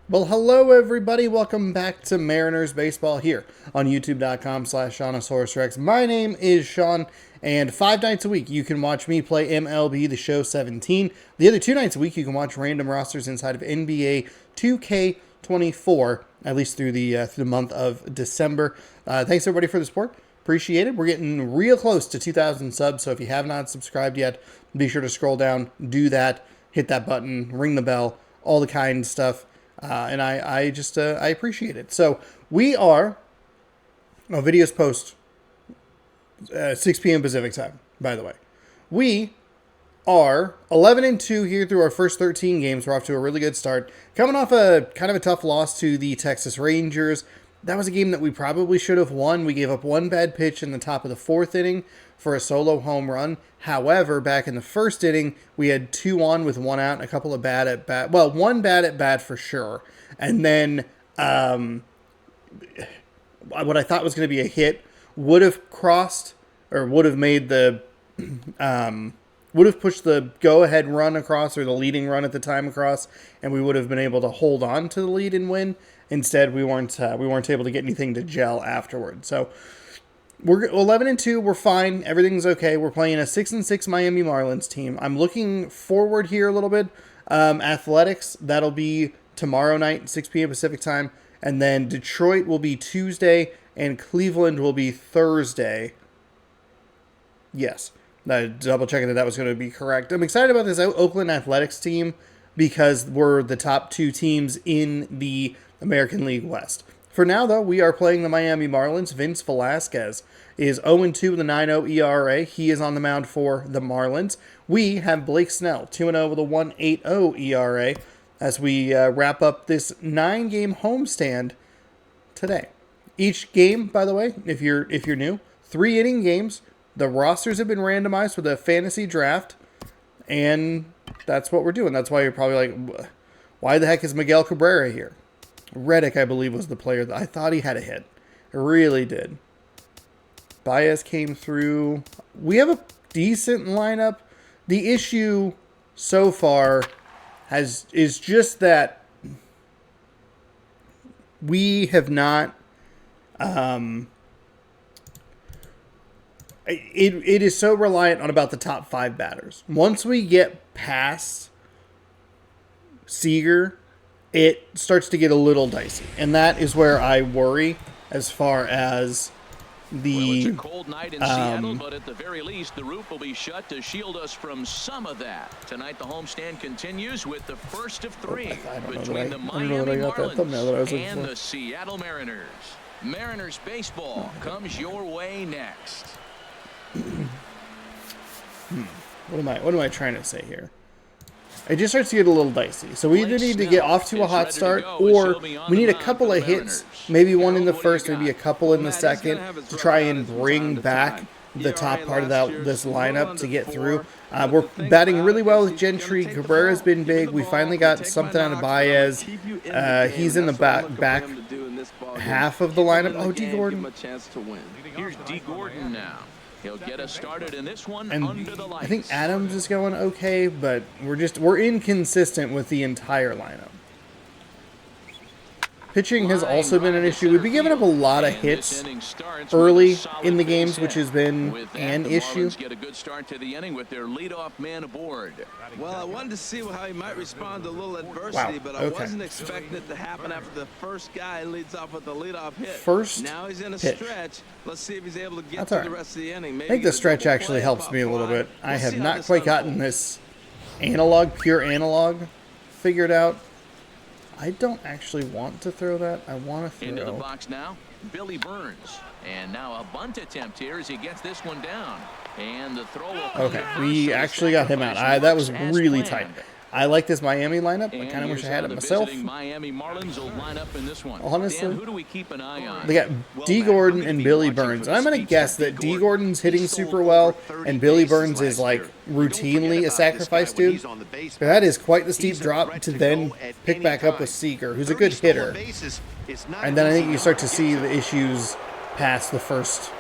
Well, hello everybody. Welcome back to Mariners Baseball here on youtube.com/SeanOsaurusRex. My name is Sean, and 5 nights a week you can watch me play MLB The Show 17. The other 2 nights a week you can watch random rosters inside of NBA 2K24, at least through the month of December. Thanks everybody for the support. Appreciate it. We're getting real close to 2,000 subs, so if you have not subscribed yet, be sure to scroll down, do that, hit that button, ring the bell, all the kind of stuff. And I appreciate it. So we are, videos post 6 p.m. Pacific time, by the way. We are 11-2 here through our first 13 games. We're off to a really good start. Coming off a kind of a tough loss to the Texas Rangers. That was a game that we probably should have won. We gave up one bad pitch in the top of the 4th inning for a solo home run. However, back in the 1st inning, we had 2 on with 1 out and a couple of bad at bat. Well, 1 bad at bat for sure. And then what I thought was going to be a hit would have crossed or would have made the would have pushed the go-ahead run across, or the leading run at the time across, and we would have been able to hold on to the lead and win. Instead, we weren't able to get anything to gel afterward. So we're 11-2. We're fine. Everything's okay. We're playing a 6-6 Miami Marlins team. I'm looking forward here a little bit. Athletics, that'll be tomorrow night, 6 p.m. Pacific time, and then Detroit will be Tuesday, and Cleveland will be Thursday. Yes, double checking that was going to be correct. I'm excited about this Oakland Athletics team because we're the top 2 teams in the American League West. For now, though, we are playing the Miami Marlins. Vince Velasquez is 0-2 with a 9.0 ERA. He is on the mound for the Marlins. We have Blake Snell, 2-0 with a 1.80 ERA, as we wrap up this 9-game homestand today. Each game, by the way, if you're new, 3-inning games. The rosters have been randomized with a fantasy draft, and that's what we're doing. That's why you're probably like, why the heck is Miguel Cabrera here? Reddick, I believe, was the player that I thought he had a hit. I really did. Baez came through. We have a decent lineup. The issue so far is just that we have not. It is so reliant on about the top 5 batters. Once we get past Seager, it starts to get a little dicey, and that is where I worry as far as the. Well, it's a cold night in Seattle, but at the very least, the roof will be shut to shield us from some of that. Tonight, the homestand continues with the first of 3 between the Miami Marlins and the Seattle Mariners. Mariners baseball comes your way next. What am I trying to say here? It just starts to get a little dicey. So we either need to get off to a hot start, or we need a couple of hits, maybe one in the first, maybe a couple in the second, to try and bring back the top part of this lineup to get through. We're batting really well with Gentry. Cabrera's been big. We finally got something out of Baez. He's in the back half of the lineup. Oh, D. Gordon. Here's D. Gordon now. He'll get us started in this one under the lights. I think Adams is going okay, but we're inconsistent with the entire lineup. Pitching has also been an issue. We've been giving up a lot of hits early in the games, which has been an issue. Get a good start to the inning with their leadoff man aboard. Well, I wanted to see how he might respond to a little adversity, but I wasn't expecting it to happen after the first guy leads off with the leadoff hit. Now he's in a stretch. Let's see if he's able to get through the rest of the inning. I think the stretch actually helps me a little bit. I have not quite gotten this pure analog figured out. I don't actually want to throw that. I want to throw. Into the box now, Billy Burns. And now a bunt attempt here as he gets this one down. And the throw. Okay, we actually got him out. That was really tight. I like this Miami lineup. I kind of wish I had it myself. Miami Marlins will line up in this one. Honestly, Dan, who do we keep an eye on? They got D. Gordon and Billy Burns. And I'm going to guess that D. Gordon's hitting super well, and Billy Burns is like routinely a sacrifice dude. But that is quite the steep drop to then pick back up with Seager, who's a good hitter. And then I think you start to see the issues past the first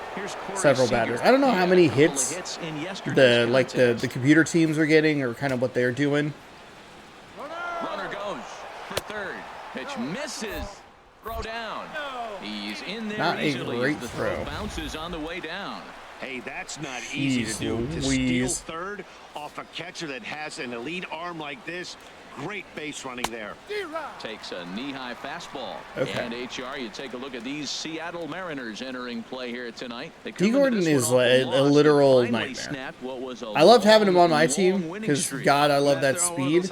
several batters. I don't know how many hits the computer teams are getting, or kind of what they're doing. Runner goes for third. Pitch misses. Throw down. He's in there Not easily. a great the throw. Bounces on the way down. Hey, that's not easy to do. Louise. To steal third off a catcher that has an elite arm like this, great base running there. Takes a knee-high fastball. Okay. And HR, you take a look at these Seattle Mariners entering play here tonight. D. Gordon is a literal nightmare. I loved having him on my team because, God, I love that speed.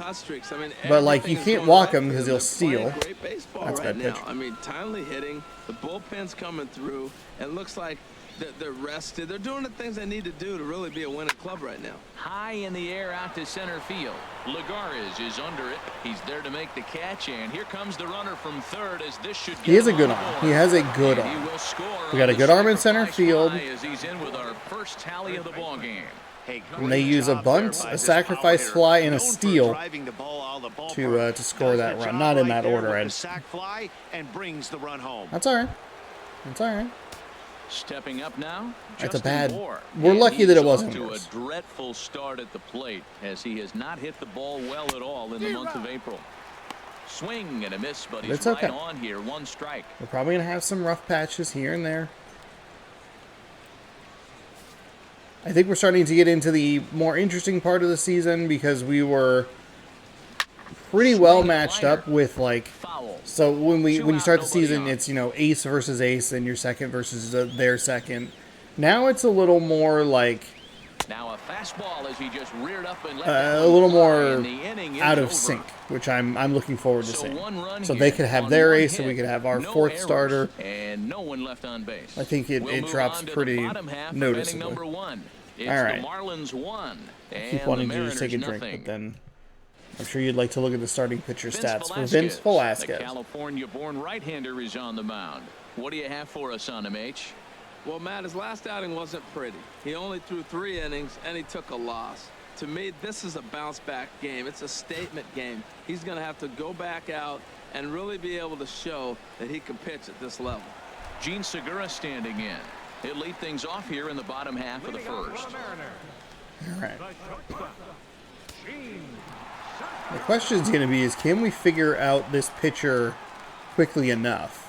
But, like, you can't walk him because he'll steal. That's a bad pitch. I mean, timely hitting. The bullpen's coming through. And looks like they're rested. They're doing the things they need to do to really be a winning club right now. High in the air out to center field. Lagares is under it. He's there to make the catch, and here comes the runner from third as this should get He has a good arm. He has a good arm. We got a good arm in center field. As he's in with our first tally of the ball game. And they use a bunt, a sacrifice fly, and a steal to score that run. Not in that order. That's all right. That's all right. Stepping up now. That's a bad. Moore. We're lucky that it wasn't to worse. a dreadful start at the plate as he has not hit the ball well at all in the month of April. Swing and a miss, but he's okay. right on here. One strike. We're probably gonna have some rough patches here and there. I think we're starting to get into the more interesting part of the season because we were pretty well matched up with, like, so when you start the season, it's, you know, ace versus ace and your second versus their second. Now it's a little more like now a fastball as he just reared up and a little more out of sync, which I'm looking forward to seeing. So they could have their ace and we could have our fourth starter. And no one left on base. I think it drops pretty noticeably. Number one. It's all right. The Marlins won. I keep wanting to just take a drink, but then I'm sure you'd like to look at the starting pitcher stats for Vince Velasquez. The California-born right-hander is on the mound. What do you have for us on him, H? Well, Matt, his last outing wasn't pretty. He only threw 3 innings, and he took a loss. To me, this is a bounce-back game. It's a statement game. He's going to have to go back out and really be able to show that he can pitch at this level. Gene Segura standing in. He'll lead things off here in the bottom half of the first. All right. The question is going to be is can we figure out this pitcher quickly enough?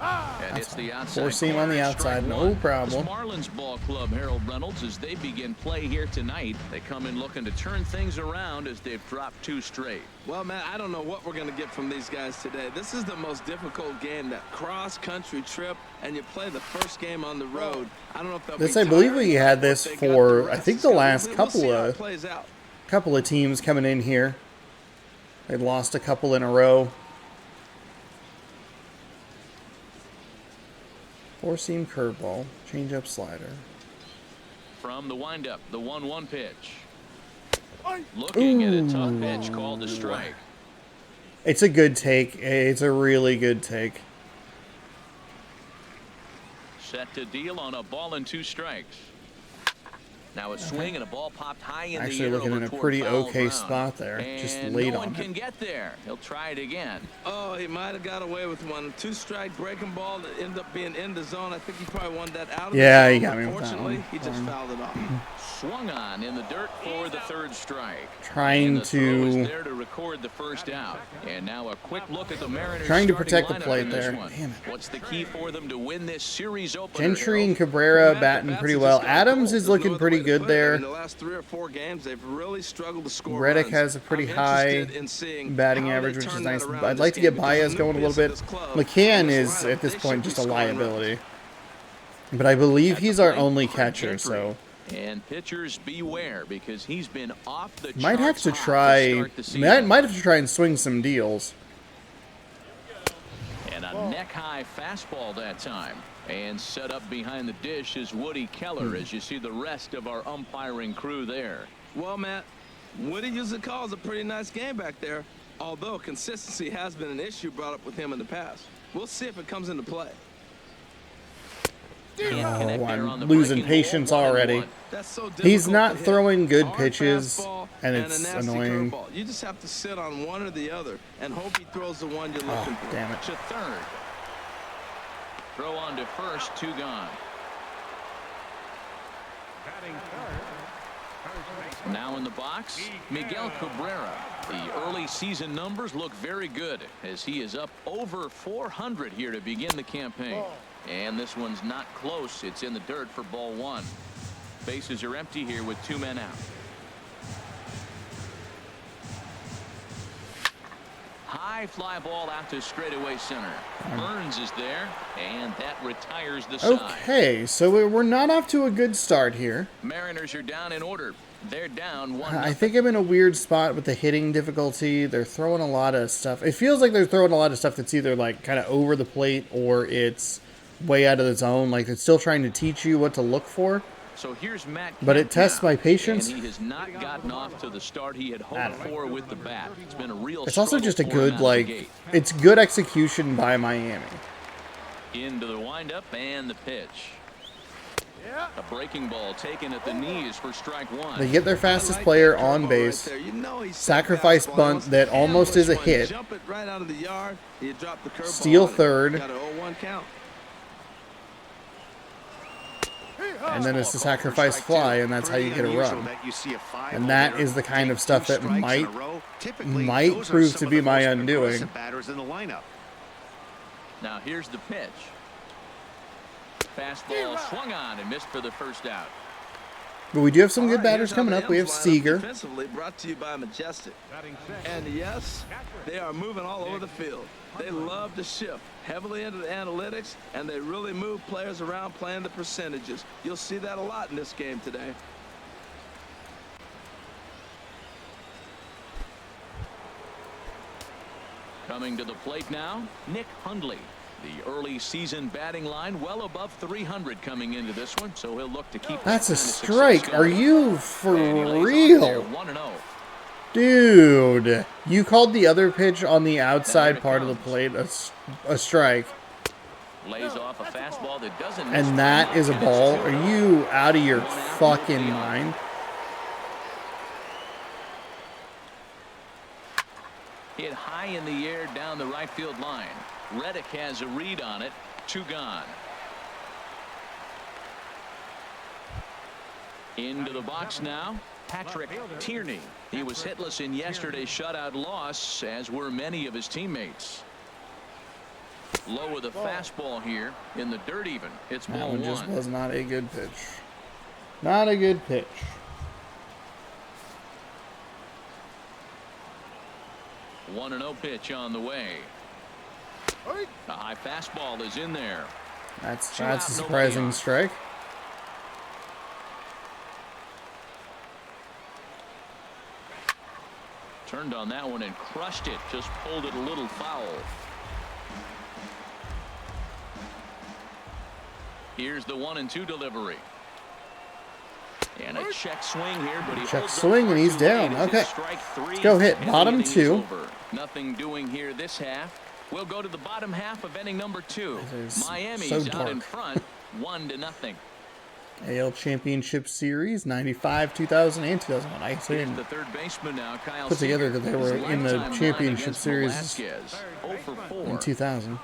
And it's the outside. Four seam on the outside, no problem. This Marlins ball club, Harold Reynolds, as they begin play here tonight, they come in looking to turn things around as they've dropped 2 straight. Well, Matt, I don't know what we're going to get from these guys today. This is the most difficult game, that cross-country trip, and you play the first game on the road. I don't know if this, I believe we had this for, I think, the last couple of teams coming in here. They lost a couple in a row. 4-seam curveball, change-up slider. From the windup, the 1-1 pitch. Looking at a tough pitch called a strike. It's a good take. It's a really good take. Set to deal on a ball and 2 strikes. Now a swing and a ball popped high in the air. Actually looking in a pretty okay spot there. Just laid on it. No one can get there. He'll try it again. Oh, he might have got away with one. 2-strike breaking ball that ended up being in the zone. I think he probably wanted that out of the zone. He got me with that one. Unfortunately, he just fouled it off. Swung on in the dirt for the 3rd strike. Trying to there to record the first out. And now a quick look at the Mariners. Trying to protect the plate there. Damn it. What's the key for them to win this series opener? Gentry and Cabrera batting pretty well. Adams is looking pretty good there. In the last 3 or 4 games, they've really struggled to score. Reddick has a pretty high batting average, which is nice. I'd like to get Baez going a little bit. McCann is at this point just a liability. But I believe he's our only catcher, so and pitchers beware because he's been off the might have to try and swing some deals. And a neck-high fastball that time. And set up behind the dish is Woody Keller as you see the rest of our umpiring crew there. Well, Matt, Woody usually calls a pretty nice game back there, although consistency has been an issue brought up with him in the past. We'll see if it comes into play. Oh, I'm losing patience already. He's not throwing good pitches, and it's annoying. You just have to sit on one or the other and hope he throws the one you're looking for. Damn it. To third. Throw on to first, 2 gone. Now in the box, Miguel Cabrera. The early season numbers look very good as he is up over 400 here to begin the campaign. And this one's not close. It's in the dirt for ball one. Bases are empty here with 2 men out. High fly ball out to straightaway center. Burns is there, and that retires the side. Okay, so we're not off to a good start here. Mariners are down in order. They're down 1-0. I think I'm in a weird spot with the hitting difficulty. They're throwing a lot of stuff. It feels like they're throwing a lot of stuff that's either like kind of over the plate or it's way out of the zone. Like it's still trying to teach you what to look for. So here's Matt, but it tests my patience. And he has not gotten off to the start he had hoped for with the bat. It's been a real. It's also just a good it's good execution by Miami. Into the windup and the pitch. A breaking ball taken at the knees for strike one. They get their fastest player on base. Sacrifice bunt that almost is a hit. Steal third. And then it's a sacrifice fly, and that's how you get a run. And that is the kind of stuff that might prove to be my undoing. Now here's the pitch. Fastball swung on and missed for the first out. But we do have some good batters coming up. We have Seager. Defensively brought to you by Majestic. And yes, they are moving all over the field. They love to shift heavily into the analytics, and they really move players around playing the percentages. You'll see that a lot in this game today. Coming to the plate now, Nick Hundley. The early season batting line well above 300 coming into this one, so he'll look to keep. That's a strike. Are you for real? Dude, you called the other pitch on the outside part of the plate a strike. Lays off a fastball that doesn't. And that is a ball? Are you out of your fucking mind? Hit high in the air down the right field line. Reddick has a read on it. 2 gone. Into the box now, Patrick Tierney. He was hitless in yesterday's shutout loss, as were many of his teammates. Low with a fastball here in the dirt even. It's ball one. That one just was not a good pitch. Not a good pitch. One 1-0 pitch on the way. The high fastball is in there. That's a surprising strike. Turned on that one and crushed it. Just pulled it a little foul. Here's the 1-2 delivery. And a check swing here, but he check swing and he's down. Okay, let's go hit bottom 2. Nothing doing here this half. We'll go to the bottom half of inning number 2. Miami's out in front, 1-0. AL Championship Series, 95, 2000, and 2001. I didn't the third baseman now, Kyle put together that they were in the Championship Series in 2000.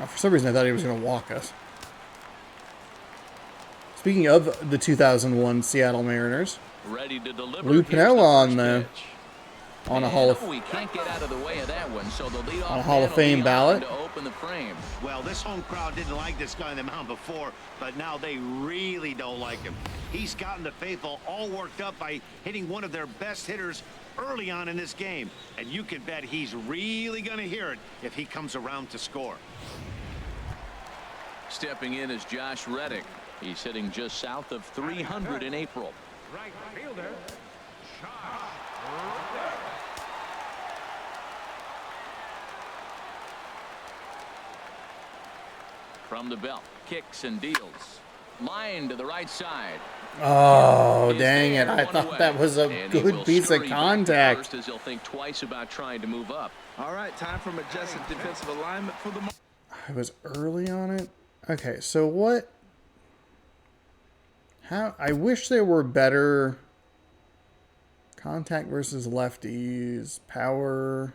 For some reason, I thought he was going to walk us. Speaking of the 2001 Seattle Mariners, ready to deliver. Lou Piniella on a Hall of Fame ballot. Well, this home crowd didn't like this guy on the mound before, but now they really don't like him. He's gotten the faithful all worked up by hitting one of their best hitters early on in this game, and you can bet he's really going to hear it if he comes around to score. Stepping in is Josh Reddick. He's hitting just south of 300 in April. Right fielder. From the belt, kicks and deals. Line to the right side. Oh, dang it. I thought that was a good piece of contact. As he'll think twice about trying to move up. All right, time for majestic defensive alignment for the. I was early on it. Okay, so what? How? I wish there were better contact versus lefties, power.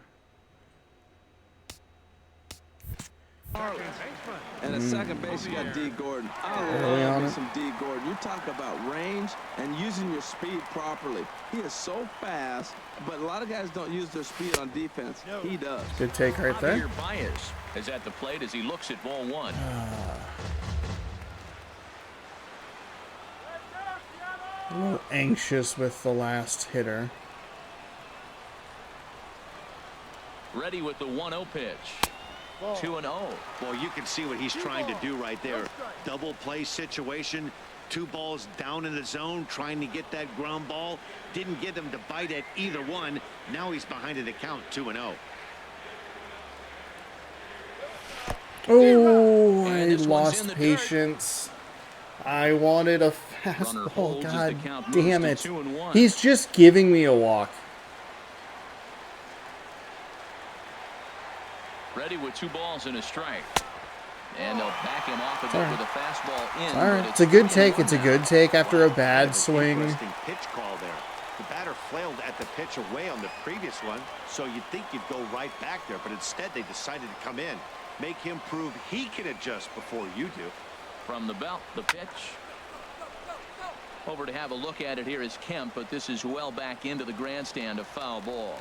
And at second base, you got D. Gordon. I love me some D. Gordon. You talk about range and using your speed properly. He is so fast, but a lot of guys don't use their speed on defense. He does. Good take right there. Bias is at the plate as he looks at ball one. A little anxious with the last hitter. Ready with the 1-0 pitch. 2-0. Well, you can see what he's trying to do right there. Double play situation. 2 balls down in the zone, trying to get that ground ball. Didn't get him to bite at either one. Now he's behind in the count, 2-0. Oh, I lost patience. I wanted a fastball. God damn it. He's just giving me a walk. Ready with 2 balls and a strike. And they'll back him off again with a fastball in. All right, it's a good take. It's a good take after a bad swing. Interesting pitch call there. The batter flailed at the pitch away on the previous one, so you'd think you'd go right back there, but instead they decided to come in. Make him prove he can adjust before you do. From the belt, the pitch. Over to have a look at it here is Kemp, but this is well back into the grandstand, a foul ball.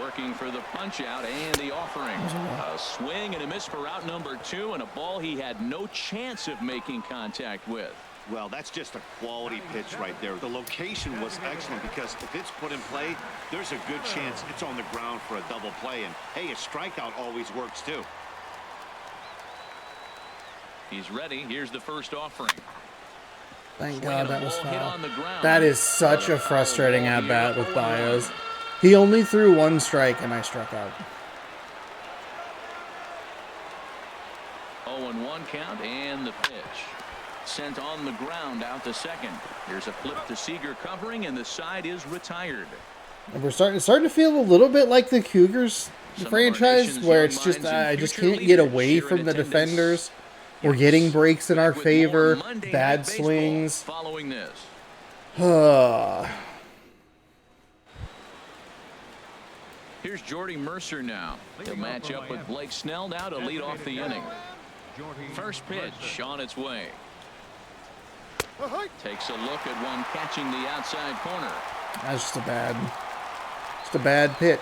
Working for the punch out and the offering. A swing and a miss for out number 2, and a ball he had no chance of making contact with. Well, that's just a quality pitch right there. The location was excellent because if it's put in play, there's a good chance it's on the ground for a double play. And hey, a strikeout always works too. He's ready. Here's the first offering. Thank God that was foul. That is such a frustrating at-bat with Baez. He only threw 1 strike and I struck out. 0-1 count and the pitch. Sent on the ground out to second. Here's a flip to Seager covering, and the side is retired. And we're starting to feel a little bit like the Cougars franchise, where it's just I just can't get away from the defenders. We're getting breaks in our favor, bad swings. Following this. Here's Jordy Mercer now. He'll match up with Blake Snell now to lead off the inning. First pitch on its way. Takes a look at one catching the outside corner. That's just a bad pitch.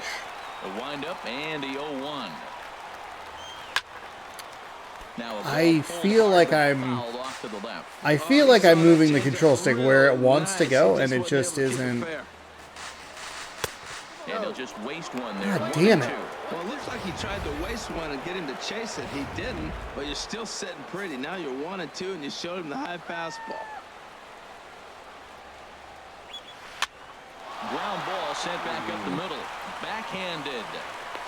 The windup and the 0-1. Now I feel like I'm moving the control stick where it wants to go, and it just isn't. And he'll just waste one there. God damn it. Well, it looks like he tried to waste one and get him to chase it. He didn't, but you're still sitting pretty. Now you're 1-2, and you showed him the high fastball. Ground ball sent back up the middle. Backhanded.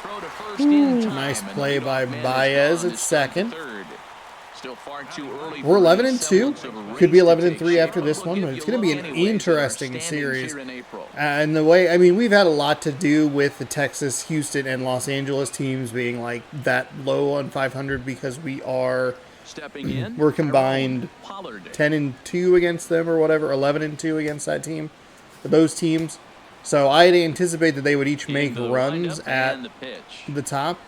Throw to first in time. Nice play by Baez at second. Still far too early. We're 11-2. Could be 11-3 after this one, but it's going to be an interesting series. And the way, I mean, we've had a lot to do with the Texas, Houston, and Los Angeles teams being like that low on 500 because we're combined 10-2 against them or whatever, 11-2 against that team, those teams. So I'd anticipate that they would each make runs at the top.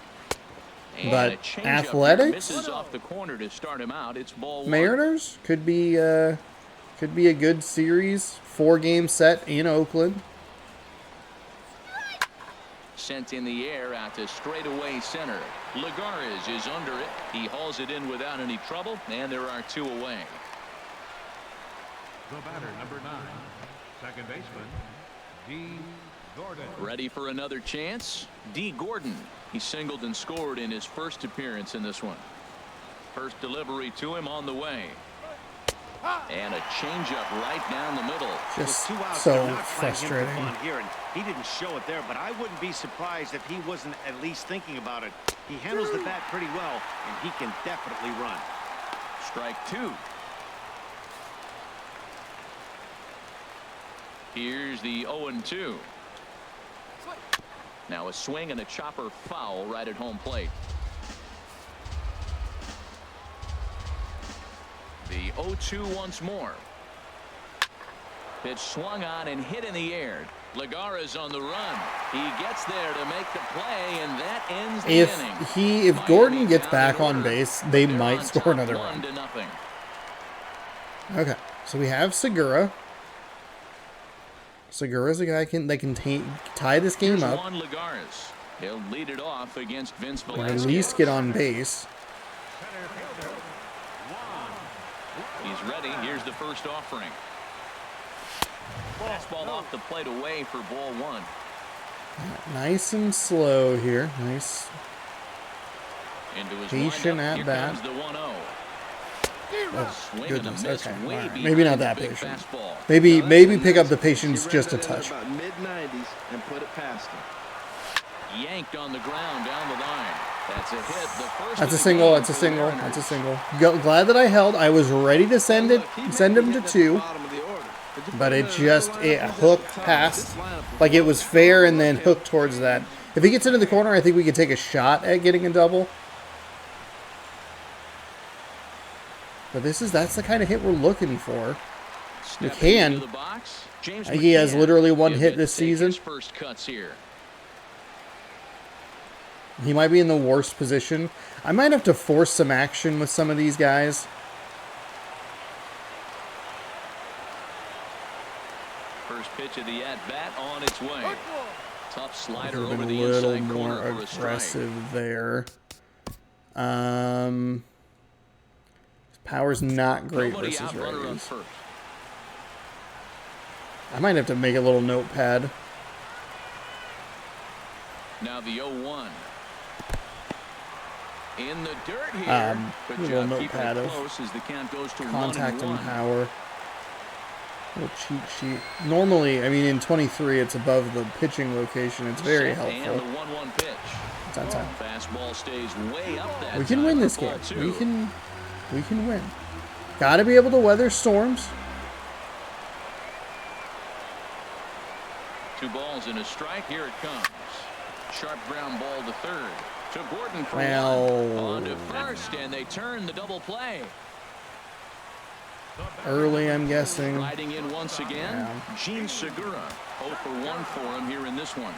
But Athletics, off the corner to start him out. It's ball one. Mariners could be a good series. 4-game set in Oakland. Sent in the air out to straightaway center. Lagares is under it. He hauls it in without any trouble, and there are 2 away. The batter, number 9, second baseman, D. Gordon. Ready for another chance. D. Gordon. He singled and scored in his first appearance in this one. First delivery to him on the way. And a changeup right down the middle. Just so frustrating. Here, and he didn't show it there, but I wouldn't be surprised if he wasn't at least thinking about it. He handles the bat pretty well, and he can definitely run. Strike 2. Here's the 0-2. Now a swing and a chopper foul right at home plate. The 0-2 once more. Pitch swung on and hit in the air. Lagares on the run. He gets there to make the play, and that ends the inning. If Gordon gets back on base, they might score another run. Okay, so we have Segura. Segura's a guy that can tie this game up. He'll lead it off against Vince Or Velasquez. at least get on base. He's ready. Here's the first offering. Fastball off the plate away for ball one. Nice and slow here. Nice. Patient at bat. Oh, goodness. Okay. Right. Maybe not that patient. Maybe pick up the patience just a touch. Mid-90s and put it past him. Yanked on the ground down the line. That's a hit. The first That's a single. That's a single. That's a single. Glad that I held. I was ready to send him to 2, but it hooked past. Like it was fair and then hooked towards that. If he gets into the corner, I think we could take a shot at getting a double. But that's the kind of hit we're looking for. We can. He has literally one hit this season. First cuts here. He might be in the worst position. I might have to force some action with some of these guys. First pitch of the at-bat on its way. Tough slider over the inside corner. A little more aggressive there. Power's not great versus Rays. I might have to make a little notepad. Now the 0-1. In the dirt here. A little notepad of contact and power. A little cheat sheet. Normally, I mean, in 23, it's above the pitching location. It's very helpful. And the 1-1 pitch. It's on time. Fastball stays way up that we can win this game. We can win. Got to be able to weather storms. 2 balls and a strike. Here it comes. Sharp ground ball to third. To Gordon for one. On to first, and they turn the double play. Early, I'm guessing. Riding in once again, Gene Segura. 0 for 1 for him here in this one.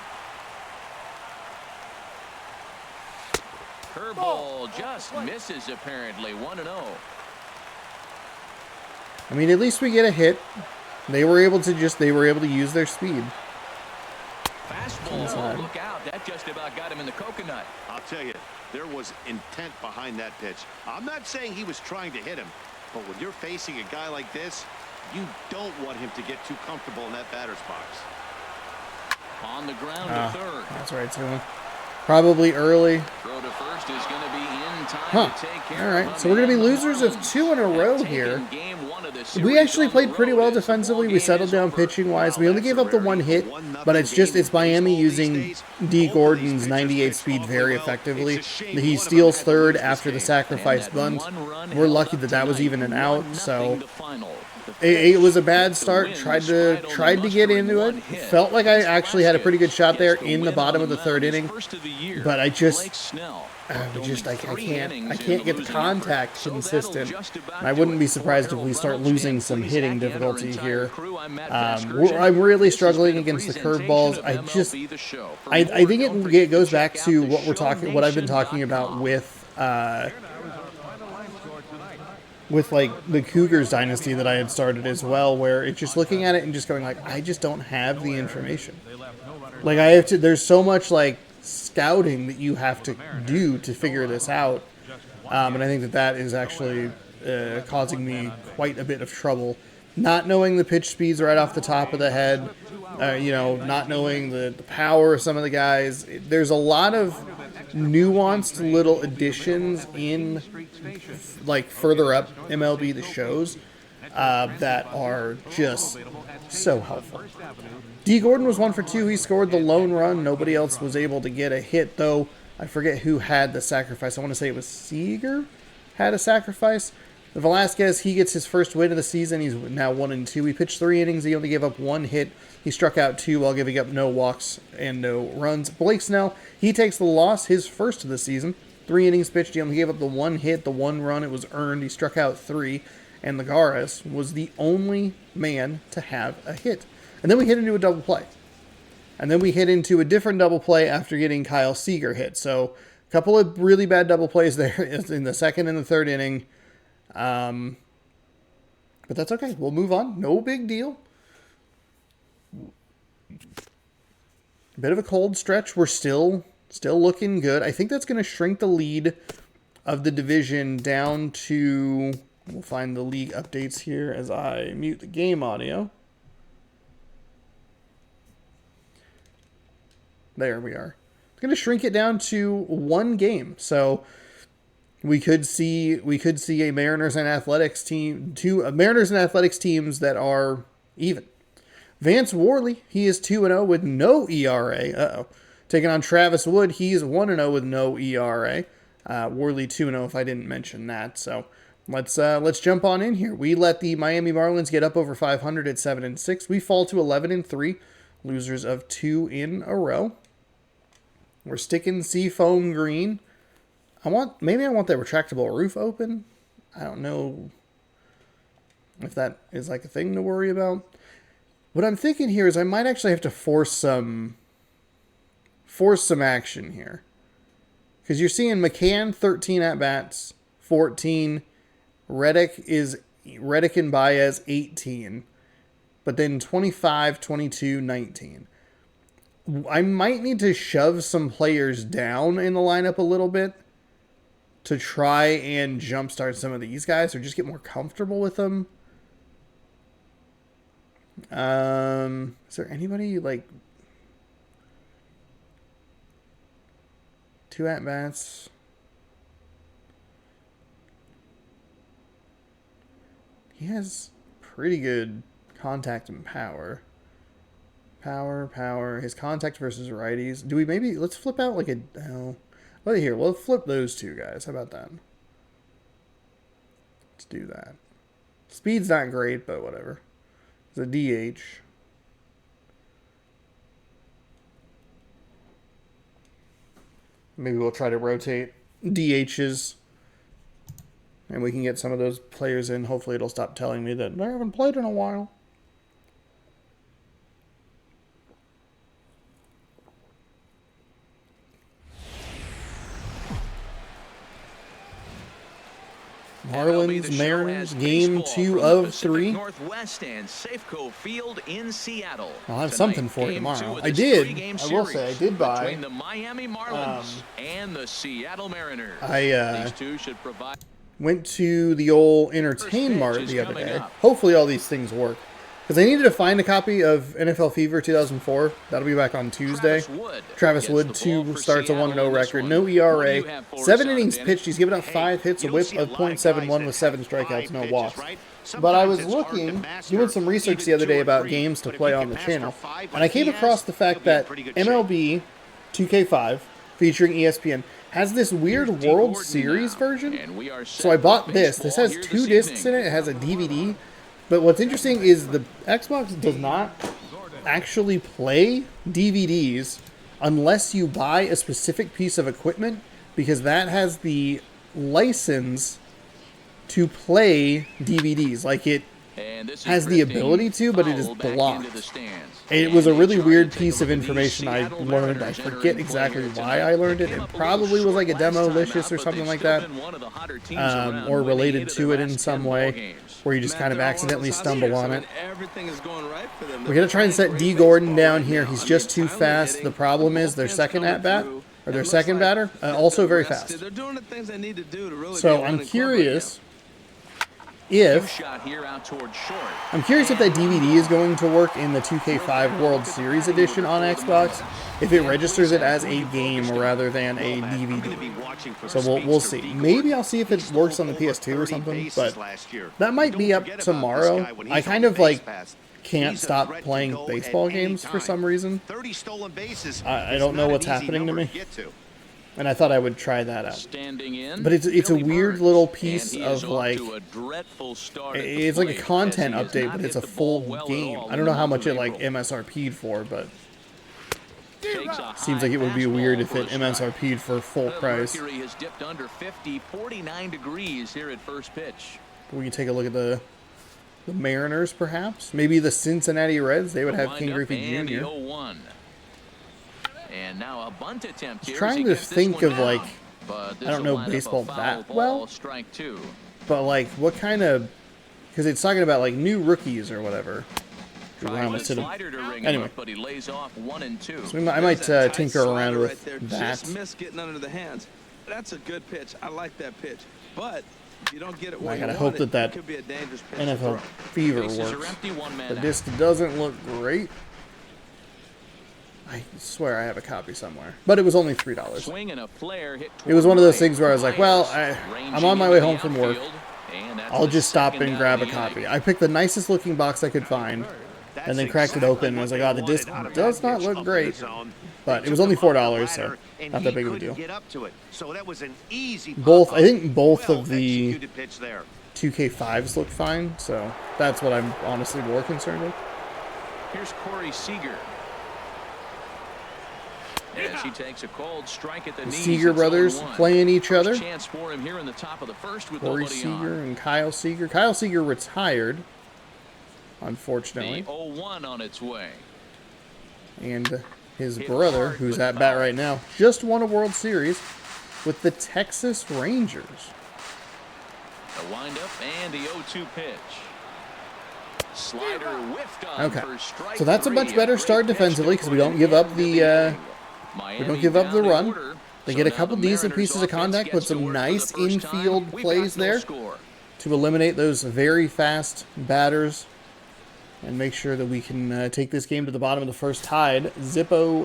Curveball just misses apparently. 1-0. I mean, at least we get a hit. They were able to use their speed. Fastball, look out. That just about got him in the coconut. I'll tell you, there was intent behind that pitch. I'm not saying he was trying to hit him, but when you're facing a guy like this, you don't want him to get too comfortable in that batter's box. On the ground to third. That's right, too. Probably early. Throw to first is going to be in time to take care All right, so we're going to be losers of 2 in a row here. We actually played pretty well defensively. We settled down pitching-wise. We only gave up the 1 hit, but it's Miami using D. Gordon's 98 speed very effectively. He steals third after the sacrifice bunt. We're lucky that was even an out, so it was a bad start. Tried to get into it. Felt like I actually had a pretty good shot there in the bottom of the 3rd inning, but I can't get the contact consistent. I wouldn't be surprised if we start losing some hitting difficulty here. I'm really struggling against the curveballs. I think it goes back to what I've been talking about with like the Cougars dynasty that I had started as well, where it's just looking at it and just going like, I just don't have the information. Like there's so much like scouting that you have to do to figure this out. And I think that is actually causing me quite a bit of trouble. Not knowing the pitch speeds right off the top of the head, not knowing the power of some of the guys. There's a lot of nuanced little additions in like further up MLB The Shows that are just so helpful. D. Gordon was 1 for 2. He scored the lone run. Nobody else was able to get a hit, though. I forget who had the sacrifice. I want to say it was Seager had a sacrifice. Velasquez, he gets his first win of the season. He's now 1-2. He pitched 3 innings. He only gave up 1 hit. He struck out 2 while giving up no walks and no runs. Blake Snell, he takes the loss, his first of the season. 3 innings pitched. He only gave up the 1 hit, the 1 run. It was earned. He struck out 3. And Lagares was the only man to have a hit. And then we hit into a double play. And then we hit into a different double play after getting Kyle Seager hit. So a couple of really bad double plays there in the second and the third inning. But that's okay. We'll move on. No big deal. A bit of a cold stretch. We're still looking good. I think that's going to shrink the lead of the division down to... We'll find the league updates here as I mute the game audio. There we are. It's going to shrink it down to 1 game. So we could see a Mariners and Athletics team, Mariners and Athletics teams that are even. Vance Worley, he is 2-0 with no ERA. Taking on Travis Wood, he's 1-0 with no ERA. Worley 2-0 if I didn't mention that. So let's jump on in here. We let the Miami Marlins get up over 500 at 7-6. We fall to 11-3, losers of 2 in a row. We're sticking Seafoam Green. Maybe I want the retractable roof open. I don't know if that is like a thing to worry about. What I'm thinking here is I might actually have to force some action here. Because you're seeing McCann 13 at-bats, 14. Reddick and Baez 18. But then 25, 22, 19. I might need to shove some players down in the lineup a little bit to try and jumpstart some of these guys or just get more comfortable with them. Is there anybody like 2 at-bats? He has pretty good contact and power. Power. His contact versus righties. Do we maybe... Let's flip out like a... Oh, well, here. We'll flip those 2 guys. How about that? Let's do that. Speed's not great, but whatever. It's a DH. Maybe we'll try to rotate DHs. And we can get some of those players in. Hopefully it'll stop telling me that they haven't played in a while. Marlins, Mariners, game 2 of 3. Northwest and Safeco Field in Seattle. I'll have something for tomorrow. I will say, I did buy between the Miami Marlins and the Seattle Mariners. These two should provide. Went to the old Entertain Mart the other day. Hopefully all these things work. Because I needed to find a copy of NFL Fever 2004. That'll be back on Tuesday. Travis Wood 2 starts a 1-0 record. No ERA. 7 innings pitched. He's given up 5 hits, a whip of .71 with 7 strikeouts, no walks. But I was doing some research the other day about games to play on the channel. And I came across the fact that MLB 2K5, featuring ESPN, has this weird World Series version. So I bought this. This has 2 discs in it. It has a DVD. But what's interesting is the Xbox does not actually play DVDs unless you buy a specific piece of equipment, because that has the license to play DVDs. Like, it has the ability to, but it is blocked. And it was a really weird piece of information I learned. I forget exactly why I learned it. It probably was like a Demolicious or something like that, or related to it in some way, where you just kind of accidentally stumble on it. We're going to try and set D. Gordon down here. He's just too fast. The problem is their second at-bat, or their second batter, also very fast. So I'm curious if that DVD is going to work in the 2K5 World Series edition on Xbox, if it registers it as a game rather than a DVD. So we'll see. Maybe I'll see if it works on the PS2 or something, but that might be up tomorrow. I kind of like can't stop playing baseball games for some reason. I don't know what's happening to me. And I thought I would try that out. But it's a weird little piece of, like, it's like a content update, but it's a full game. I don't know how much it, like, MSRP'd for, but seems like it would be weird if it MSRP'd for full price. We can take a look at the Mariners, perhaps. Maybe the Cincinnati Reds. They would have King Griffey Jr. And now a bunt attempt here. Trying to think of like, I don't know baseball that well, strike 2. but like what kind of, because it's talking about like new rookies or whatever. Anyway, but he lays off 1 and 2. So I might tinker around with that. Just missed getting under the hands. That's a good pitch. I like that pitch. But if you don't get it where you want hope it, that it could be a dangerous pitch. NFL fever works. The disc doesn't look great. I swear I have a copy somewhere, but it was only $3. Swing and a flare hit. It was one of those things where I was like, well, I'm on my way home from work. I'll just stop and grab a copy. I picked the nicest looking box I could find, and then cracked it open, and I was like, oh, the disc does not look great. But it was only $4, so not that big of a deal. I think both of the 2K5s look fine, so that's what I'm honestly more concerned with. Here's Corey Seager. As he takes a cold strike at the knees. Seager brothers playing each other. Chance for him here in the top of the first with Corey Seager and Kyle Seager. Kyle Seager retired, unfortunately. The 0-1 on its way. And his brother, who's at bat right now, just won a World Series with the Texas Rangers. The windup and the 0-2 pitch. Slider whiffed on for strike so that's a much better start defensively because we don't give up the run. They get a couple decent pieces of contact, but some nice infield plays there to eliminate those very fast batters and make sure that we can take this game to the bottom of the first tied. Zippo.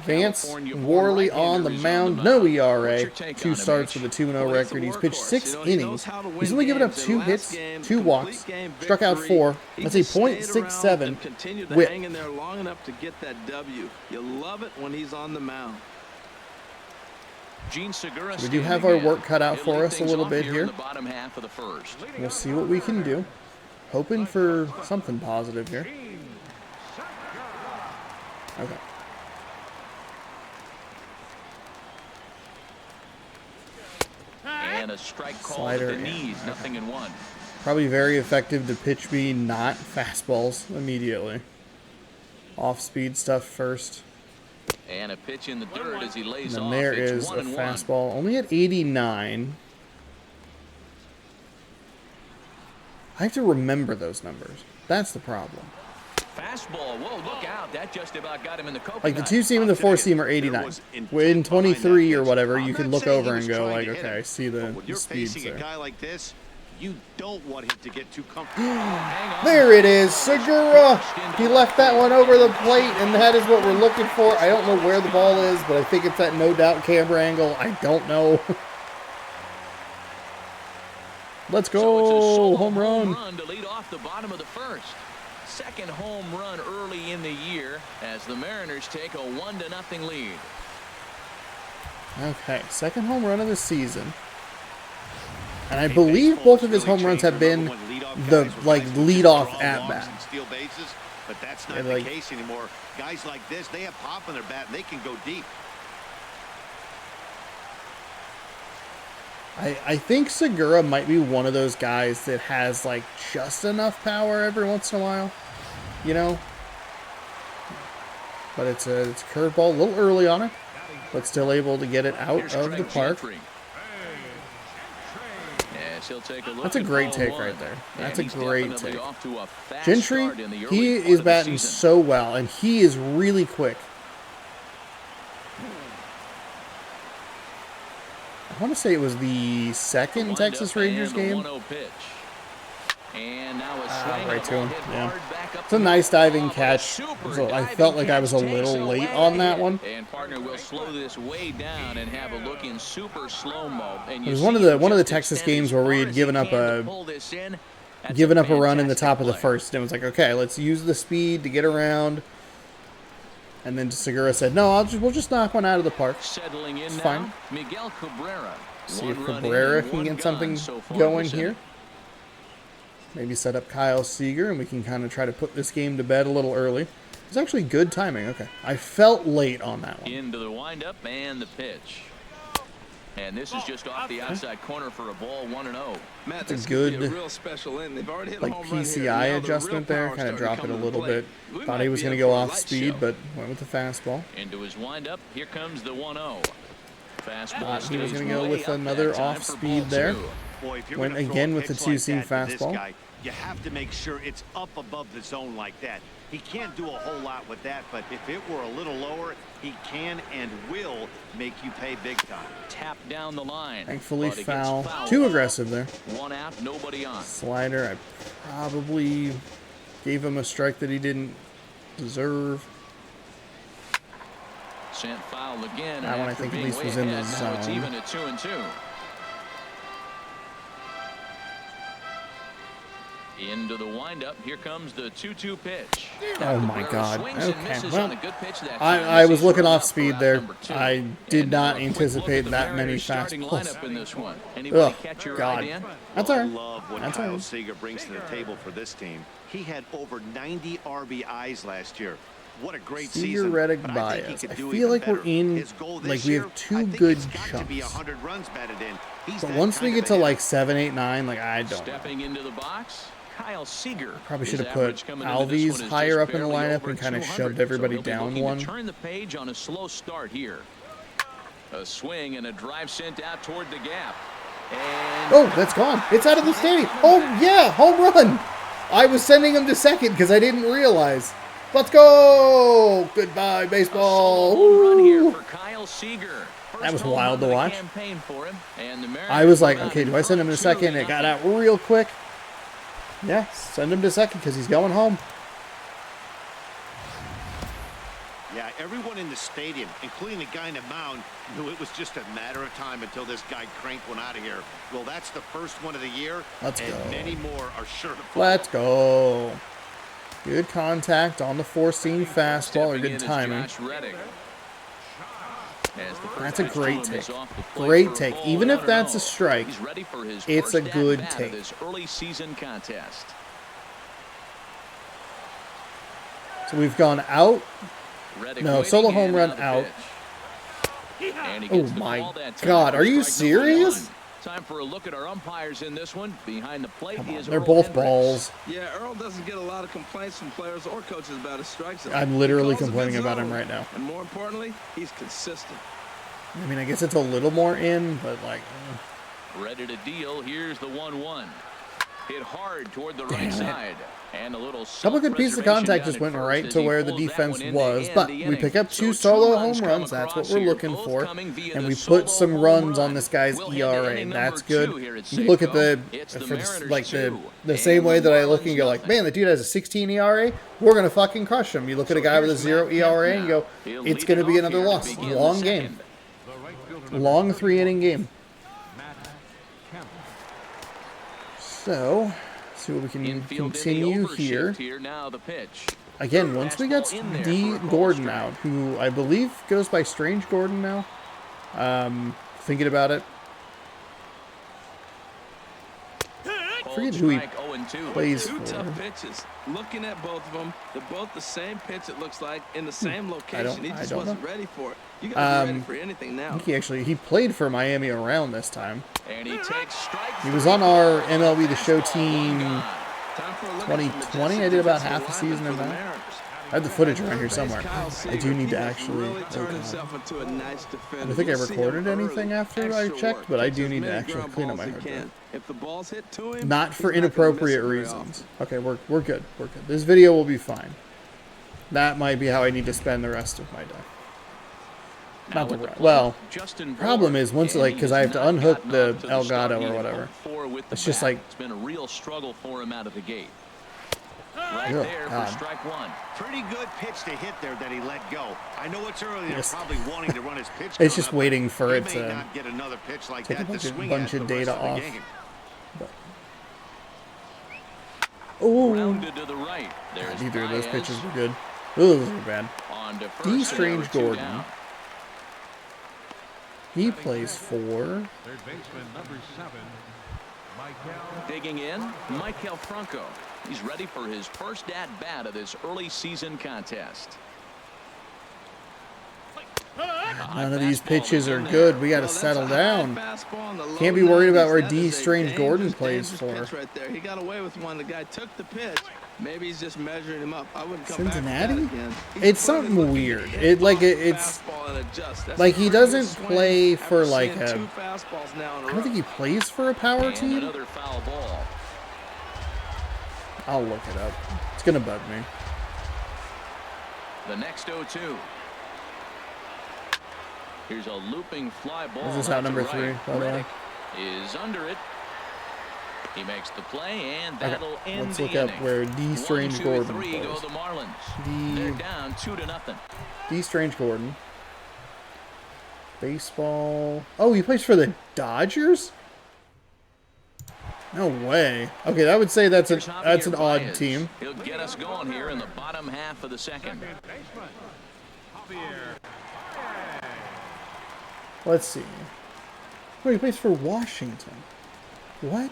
Vance Worley on the mound. No ERA. 2 starts with a 2-0 record. He's pitched 6 innings. He's only given up 2 hits, 2 walks, struck out 4. That's a .67 whip. Hang in there long enough to get that W. You love it when he's on the mound. We do have our work cut out for us a little bit here. We'll see what we can do. Hoping for something positive here. Okay. And a strike call at the knees, nothing in 1. Probably very effective to pitch me not fastballs immediately. Off-speed stuff first. And a pitch in the dirt as he lays and off. There is a fastball, only at 89. I have to remember those numbers. That's the problem. Fastball. Whoa, look out. That just about got him in the coconut. Like the 2-seam and the 4-seam are 89. In 23 or whatever, you can look over and go like, okay, I see the speeds there. A guy like this, you don't want him to get too comfortable. There it is, Segura. He left that one over the plate, and that is what we're looking for. I don't know where the ball is, but I think it's that no doubt camera angle. I don't know. Let's go, home run. To lead off the bottom of the first. Second home run early in the year as the Mariners take a 1-0 lead. Okay, second home run of the season. And I believe both of his home runs have been the lead-off at-bat. But that's not the case anymore. Guys like this, they have pop in their bat and they can go deep. I think Segura might be one of those guys that has like just enough power every once in a while, you know. But it's a curveball, a little early on it, but still able to get it out of the park. That's a great take right there. That's a great take. Gentry, he is batting so well, and he is really quick. I want to say it was the second Texas Rangers game. Right to him. Yeah. It's a nice diving catch. So I felt like I was a little late on that one. And partner will slow this way down and have a look in super slow-mo. It was one of the Texas games where we had given up a run in the top of the first. And it was like, okay, let's use the speed to get around. And then Segura said, no, we'll just knock one out of the park. It's fine. Miguel Cabrera. See if Cabrera can get something going here. Maybe set up Kyle Seager, and we can kind of try to put this game to bed a little early. It's actually good timing. Okay. I felt late on that one. Into the windup and the pitch. And this is just off the outside corner for a ball, 1-0. Matt, it's a good, real special inning. They've already hit like, PCI adjustment there. Kind of drop it a little bit. Thought he was going to go off speed, but went with the fastball. Into his windup, here comes the 1-0. Thought he was going to go with another off speed there. Boy, if you're Went again with the two-seam fastball. Guy, you have to make sure it's up above the zone like that. He can't do a whole lot with that, but if it were a little lower, he can and will make you pay big time. Tap down the line. Thankfully foul. Too aggressive there. 1 out, nobody on. Slider, I probably gave him a strike that he didn't deserve. Sent foul again. That one I think at least was in the zone. It's even at 2-2. Into the windup. Here comes the 2-2 pitch. Oh my God. Okay. Well, I was looking off speed there. I did not anticipate that many fastballs. Oh God. That's all right. I love what Kyle Seager brings to the table for this team. He had over 90 RBIs last year. What a great season. Theoretic bias. I feel like we're in, like we have two good chunks. But once we get to like 7, 8, 9, like I don't. Stepping into the box. Kyle Seager. Probably should have put Alves higher up in the lineup and kind of shoved everybody down one. Turn the page on a slow start here. A swing and a drive sent out toward the gap. And oh, that's gone. It's out of the stadium. Oh yeah, home run. I was sending him to second because I didn't realize. Let's go. Goodbye, baseball. Home run here for Kyle Seager. That was wild to watch. And I was like, okay, do I send him to second? It got out real quick. Yeah, send him to second because he's going home. Yeah, everyone in the stadium, including the guy in the mound, knew it was just a matter of time until this guy cranked one out of here. Well, that's the first one of the year. Let's go. Many more are sure to follow. Let's go. Good contact on the four-seam fastball, or good timing. That's a great take. Great take. Even if that's a strike, it's a good take. So we've gone out. No, solo home run out. Oh my God, are you serious? Time for a look at our umpires in this one. Behind the plate is they're both balls. Yeah, Earl doesn't get a lot of complaints from players or coaches about his strikes. I'm literally complaining about him right now. And more importantly, he's consistent. I mean, I guess it's a little more in, but like... Ready to deal. Here's the 1-1. Hit hard toward the right side. And a little couple good pieces of contact just went right to where the defense was, but we pick up 2 solo home runs. That's what we're looking for, and we put some runs on this guy's ERA. That's good. You look at the same way that I look and go like, man, the dude has a 16 ERA. We're gonna fucking crush him. You look at a guy with a 0 ERA and go, it's gonna be another loss. Long game, long 3-inning game. So. See what we can continue here. Again, once we get D. Gordon out, who I believe goes by Strange Gordon now. Thinking about it. I forget who he plays for. Tough pitches. Looking at both of them, they're both the same pitch, it looks like, in the same location. He just wasn't ready for it. You gotta be ready for anything now. I think he played for Miami around this time. And he takes strike. He was on our MLB The Show team 2020. I did about half the season of that. I have the footage around here somewhere. I do need to actually... I don't think I recorded anything after I checked, but I do need to actually clean up my hard drive. Not for inappropriate reasons. Okay, we're good. We're good. This video will be fine. That might be how I need to spend the rest of my day. Not the well. Problem is once because I have to unhook the Elgato or whatever. It's just like it's been a real struggle for him out of the gate. Right there for strike 1. Pretty good pitch to hit there that he let go. I know it's early. They're probably wanting to run his pitch. It's just waiting for it to not get another pitch like take that a bunch of data off. Oh, right. neither of those pitches were good. Those were bad. D. Strange Gordon. He plays for... Third baseman number 7, Michael. Digging in, Michael Franco. He's ready for his first at-bat of this early season contest. None of these pitches are good. We got to settle down. Can't be worried about where D. Strange Gordon plays for. Right there. He got away with one. The guy took the pitch. Maybe he's just measuring him up. I wouldn't come Cincinnati? back again. It's something weird. It's like he doesn't play for like a. I don't think he plays for a power team. Another foul ball. I'll look it up. It's gonna bug me. The next 0-2. Here's a looping fly ball. Is this out number 3? By the way, is under it. He makes the play, and that'll end let's the look up inning. where D. Strange Gordon plays. Go the Marlins. They're down 2-0. D. Strange Gordon. Baseball. Oh, he plays for the Dodgers? No way. Okay, that would say that's an odd team. He'll get us going here in the bottom half of the second. Let's see. Oh, he plays for Washington. What?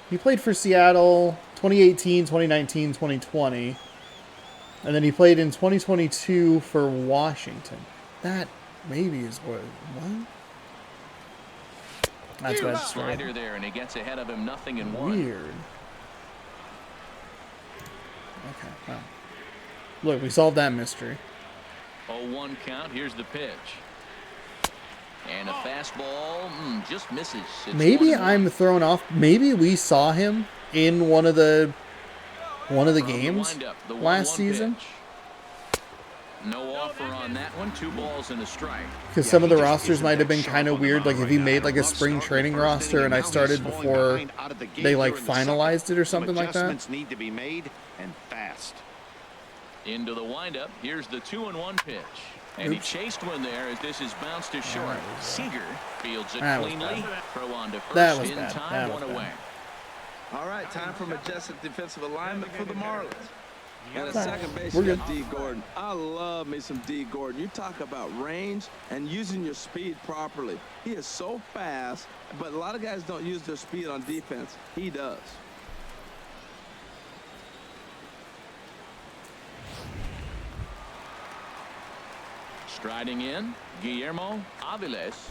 He played for Seattle 2018, 2019, 2020. And then he played in 2022 for Washington. That maybe is what? That's bad. Slider there, and he gets ahead of him. 0-1. Weird. Okay. Well. Look, we solved that mystery. 0-1 count. Here's the pitch. And a fastball just misses. It's maybe I'm thrown off. Maybe we saw him in one of the games last season. Pitch. No offer on that one. 2 balls and a strike. Because some of the rosters might have been kind of weird. Like if he made like a spring training roster and I started before they like finalized it or something like that. Need to be made and fast. Into the windup. Here's the 2-1 pitch. And he chased one there as this is bounced to short. Seager fields it cleanly. Throw on to first in time, 1 away. All right, time for majestic defensive alignment for the Marlins. And at second base, we got D. Gordon. I love me some D. Gordon. You talk about range and using your speed properly. He is so fast, but a lot of guys don't use their speed on defense. He does. Striding in, Guillermo Aviles.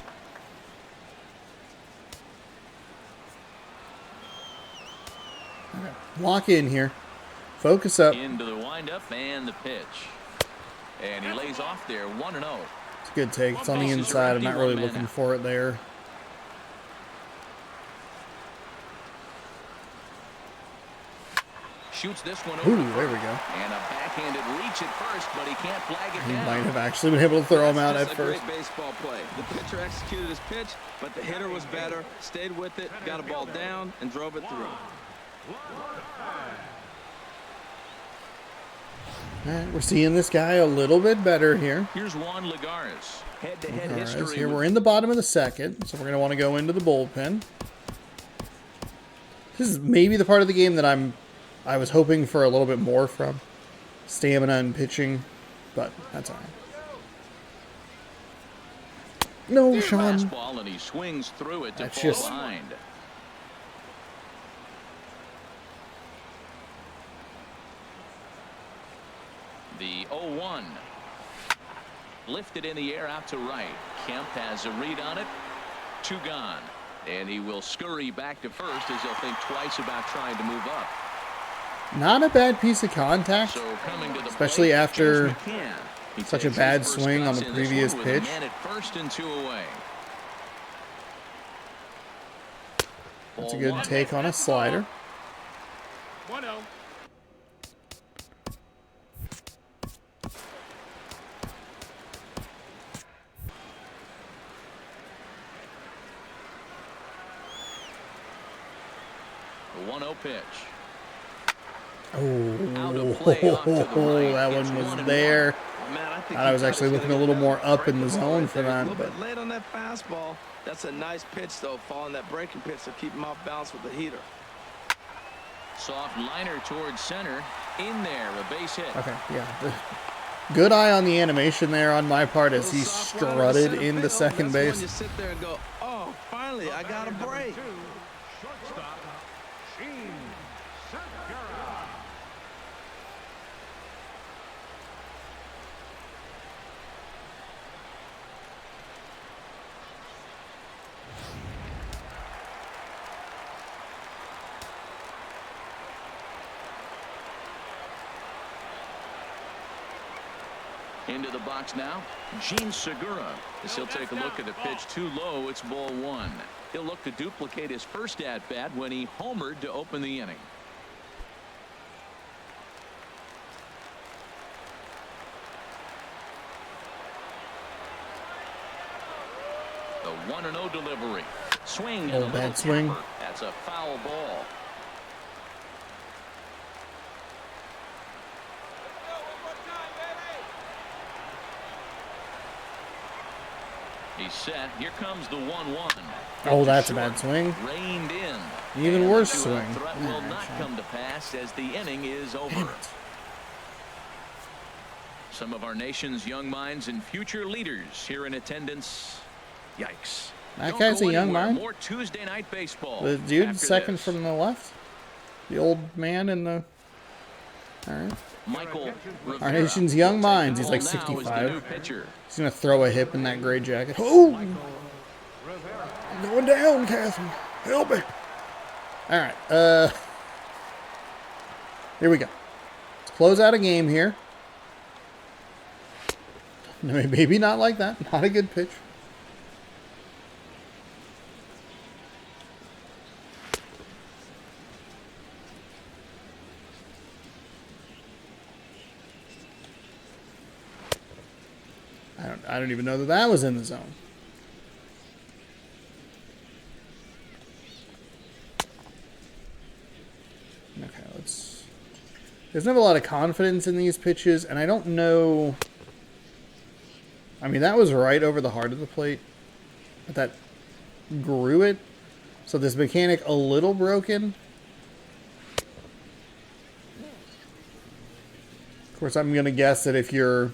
Okay. Lock in here. Focus up. Into the windup and the pitch. And he lays off there, 1-0. It's a good take. It's on the inside. I'm not really looking for it there. Shoots this one over. Ooh, there we go. And a backhanded reach at first, but he can't flag it He down. might have actually been able to throw him out at first. Great baseball play. The pitcher executed his pitch, but the hitter was better, stayed with it, got a ball down, and drove it through. All right, we're seeing this guy a little bit better here. Here's Juan Lagares. Head-to-head history. Here we're in the bottom of the second, so we're going to want to go into the bullpen. This is maybe the part of the game that I was hoping for a little bit more from. Stamina and pitching, but that's all right. No, Sean. Fastball, and he swings through it to That's fall just behind. The 0-1. Lifted in the air out to right. Kemp has a read on it. 2 gone. And he will scurry back to first as he'll think twice about trying to move up. Not a bad piece of contact, So coming to the especially plate, after he such a takes bad his first swing on cuts the in this previous one with a pitch. man at first and 2 away. That's a good take on a slider. 1-0. The 1-0 pitch. Oh, that one was there. Man, I was actually looking a little more up in the zone for that. A little But bit late on that fastball. That's a nice pitch, though, following that breaking pitch to keep him off balance with the heater. Soft liner towards center. In there, a base hit. okay, yeah. Good eye on the animation there on my part as he strutted into second base. When you sit there and go, oh, finally, I got a break. Shortstop, Sheen Segura. Into the box now, Gene Segura. As he'll take a look at the pitch too low, it's ball 1. He'll look to duplicate his first at-bat when he homered to open the inning. The 1-0 delivery. Swing and a bad swing. That's a foul ball. He's set. Here comes the 1-1. Oh, that's a bad swing. Reined in. Even worse swing. Threat will not come to pass as the inning is over. Some of our nation's young minds and future leaders here in attendance. Yikes. That guy's a young mind. More Tuesday night baseball. The dude second from the left. The old man in the... All right. Michael Our nation's young minds. He's like 65. He's going to throw a hip in that gray jacket. Oh! I'm going down, Catherine. Help me. All right. Here we go. Let's close out a game here. Maybe not like that. Not a good pitch. I don't even know that was in the zone. Okay, let's... He doesn't have a lot of confidence in these pitches, and I don't know... I mean, that was right over the heart of the plate. But that grew it. So this mechanic a little broken. Of course, I'm going to guess that if you're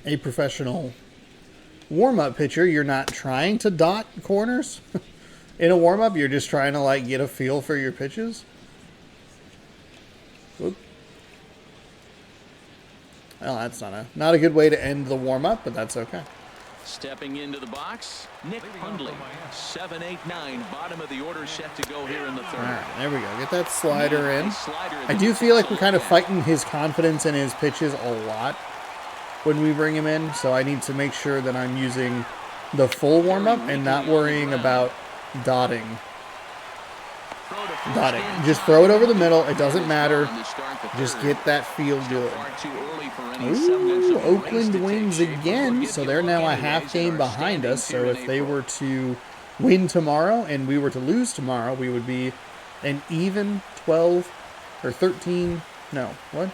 a professional warm-up pitcher, you're not trying to dot corners. In a warm-up, you're just trying to like get a feel for your pitches. Oop. Well, that's not a good way to end the warm-up, but that's okay. Stepping into the box, Nick Hundley, 7-8-9, bottom of the order set to go here in the third. All right, there we go. Get that slider in. I do feel like we're kind of fighting his confidence in his pitches a lot when we bring him in, so I need to make sure that I'm using the full warm-up and not worrying about dotting. Just throw it over the middle. It doesn't matter. Just get that feel good. Ooh, Oakland wins again, so they're now a half game behind us. So if they were to win tomorrow and we were to lose tomorrow, we would be an even 12 or 13. No, what?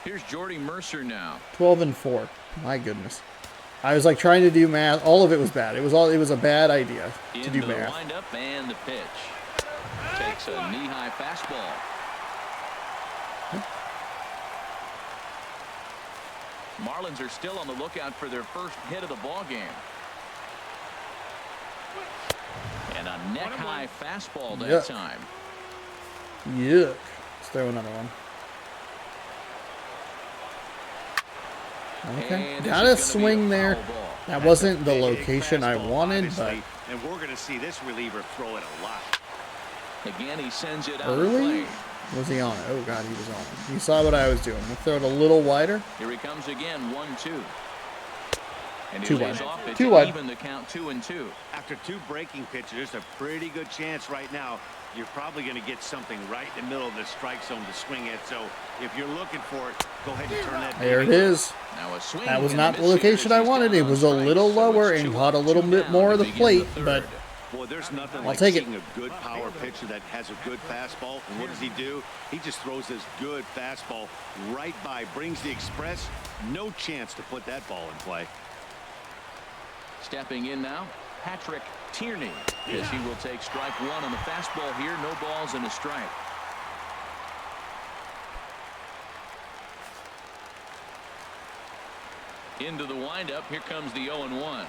Here's Jordy Mercer now. 12-4. My goodness. I was like trying to do math. All of it was bad. It was a bad idea to do math. Windup and the pitch. Takes a knee-high fastball. Marlins are still on the lookout for their first hit of the ball game. And a neck-high fastball that time. Yuck. Let's throw another one. Okay, got a swing there. That wasn't the location I wanted, but... And we're going to see this reliever throw it a lot. Again, he sends it out early. Was he on it? Oh, God, he was on it. You saw what I was doing. We'll throw it a little wider. Here he comes again, 1-2. And too wide. Too wide. Even the count 2-2. After two breaking pitches, there's a pretty good chance right now you're probably going to get something right in the middle of the strike zone to swing at. So if you're looking for it, go ahead and turn that. There it is. Now a swing. That was not the location I wanted. It was a little lower and caught a little bit more of the plate, but boy, there's nothing I'll like take seeing a good power pitcher that has a good fastball. And what does he do? He just throws this good fastball right by, brings the express. No chance to put that ball in play. Stepping in now, Patrick Tierney, as he will take strike one on the fastball here. No balls and a strike. Into the windup. Here comes the 0-1.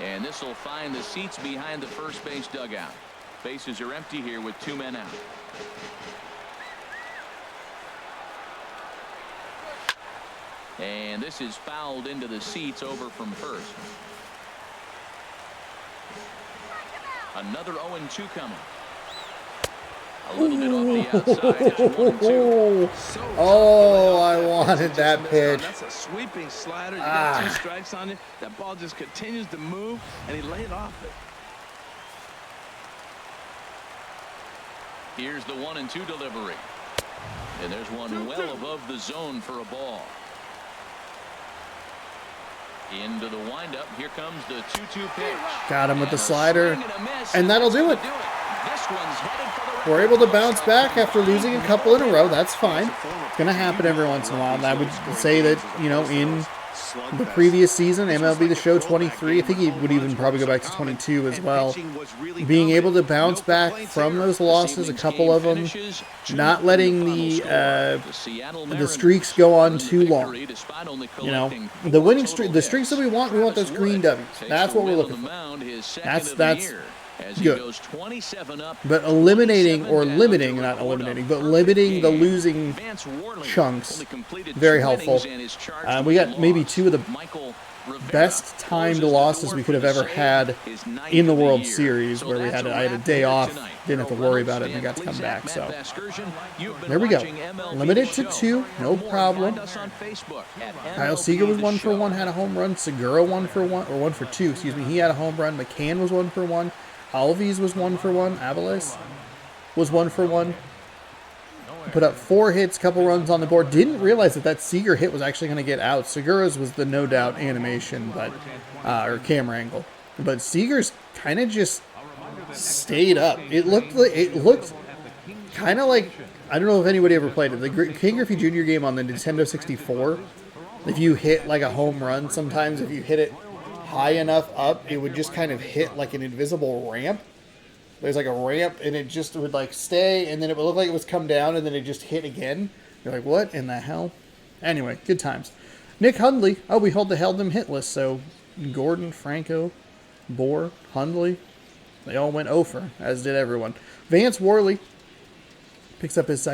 And this will find the seats behind the first base dugout. Bases are empty here with 2 men out. And this is fouled into the seats over from first. Another 0-2 coming. A little bit off the outside. It's 1-2. Oh, I wanted that pitch. That's a sweeping slider. You got 2 strikes on you. That ball just continues to move, and he laid off it. Here's the 1-2 delivery. And there's one well above the zone for a ball. Into the windup. Here comes the 2-2 pitch. Got him with the slider. And that'll do it. We're able to bounce back after losing a couple in a row. That's fine. It's going to happen every once in a while. And I would say that, you know, in the previous season, MLB The Show 23, I think he would even probably go back to 22 as well. Being able to bounce back from those losses, a couple of them, not letting the streaks go on too long. You know, the winning streak, the streaks that we want those green W's. That's what we're looking for. That's good. But eliminating or limiting, not eliminating, but limiting the losing chunks, very helpful. We got maybe 2 of the best timed losses we could have ever had in the World Series, where I had a day off, didn't have to worry about it, and we got to come back. So there we go. Limited to 2, no problem. Kyle Seager was 1 for 1, had a home run. Segura 1 for 1, or 1 for 2, excuse me. He had a home run. McCann was 1 for 1. Alves was 1 for 1. Aviles was 1 for 1. Put up 4 hits, couple runs on the board. Didn't realize that Seager hit was actually going to get out. Segura's was the no doubt animation, but or camera angle. But Seager's kind of just stayed up. It looked kind of like, I don't know if anybody ever played it. The King Griffey Jr. game on the Nintendo 64. If you hit like a home run, sometimes if you hit it high enough up, it would just kind of hit like an invisible ramp. There's like a ramp, and it just would like stay, and then it would look like it was come down, and then it just hit again. You're like, what in the hell? Anyway, good times. Nick Hundley. Oh, we held them hitless. So Gordon, Franco, Bohr, Hundley, they all went over, as did everyone. Vance Worley picks up his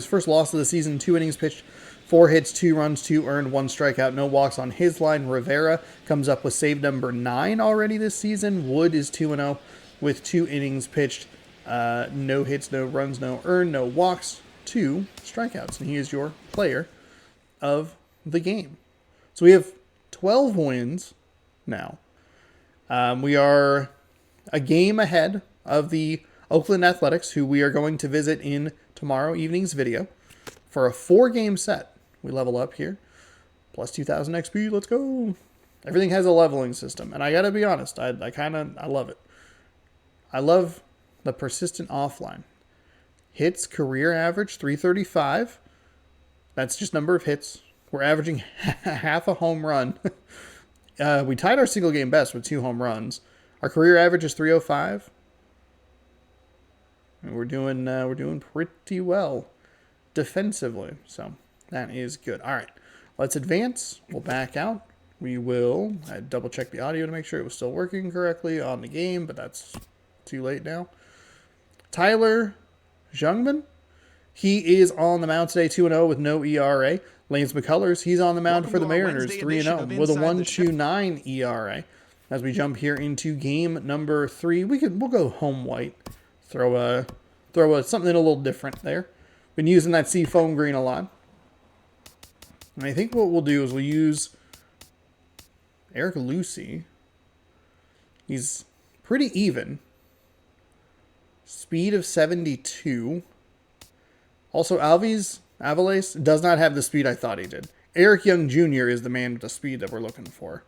first loss of the season. 2 innings pitched, 4 hits, 2 runs, 2 earned, 1 strikeout, no walks on his line. Rivera comes up with save number 9 already this season. Wood is 2-0 with 2 innings pitched, no hits, no runs, no earned, no walks, 2 strikeouts. And he is your player of the game. So we have 12 wins now. We are a game ahead of the Oakland Athletics, who we are going to visit in tomorrow evening's video for a 4-game set. We level up here. Plus 2,000 XP. Let's go. Everything has a leveling system. And I got to be honest. I love it. I love the persistent offline. Hits career average 335. That's just number of hits. We're averaging half a home run. We tied our single game best with 2 home runs. Our career average is 305. And we're doing pretty well defensively. So that is good. All right, let's advance. We'll back out. We will double check the audio to make sure it was still working correctly on the game, but that's too late now. Tyler Jungmann, he is on the mound today, 2-0 with no ERA. Lance McCullers, he's on the mound for the Mariners, 3-0 with a 1.29 ERA. As we jump here into game number 3, we'll go home white. Throw something a little different there. Been using that seafoam green a lot. And I think what we'll do is we'll use Eric Lucy. He's pretty even. Speed of 72. Also, Aviles does not have the speed I thought he did. Eric Young Jr. is the man with the speed that we're looking for.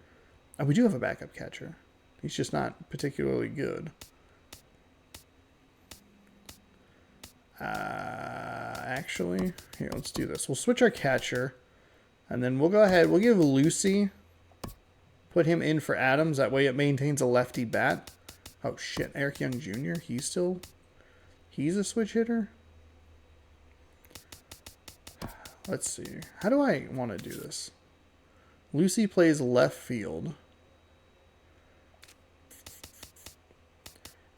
Oh, we do have a backup catcher. He's just not particularly good. Actually, here, let's do this. We'll switch our catcher, and then we'll go ahead. We'll give Lucy, put him in for Adams. That way it maintains a lefty bat. Oh, shit. Eric Young Jr., he's a switch hitter? Let's see. How do I want to do this? Lucy plays left field.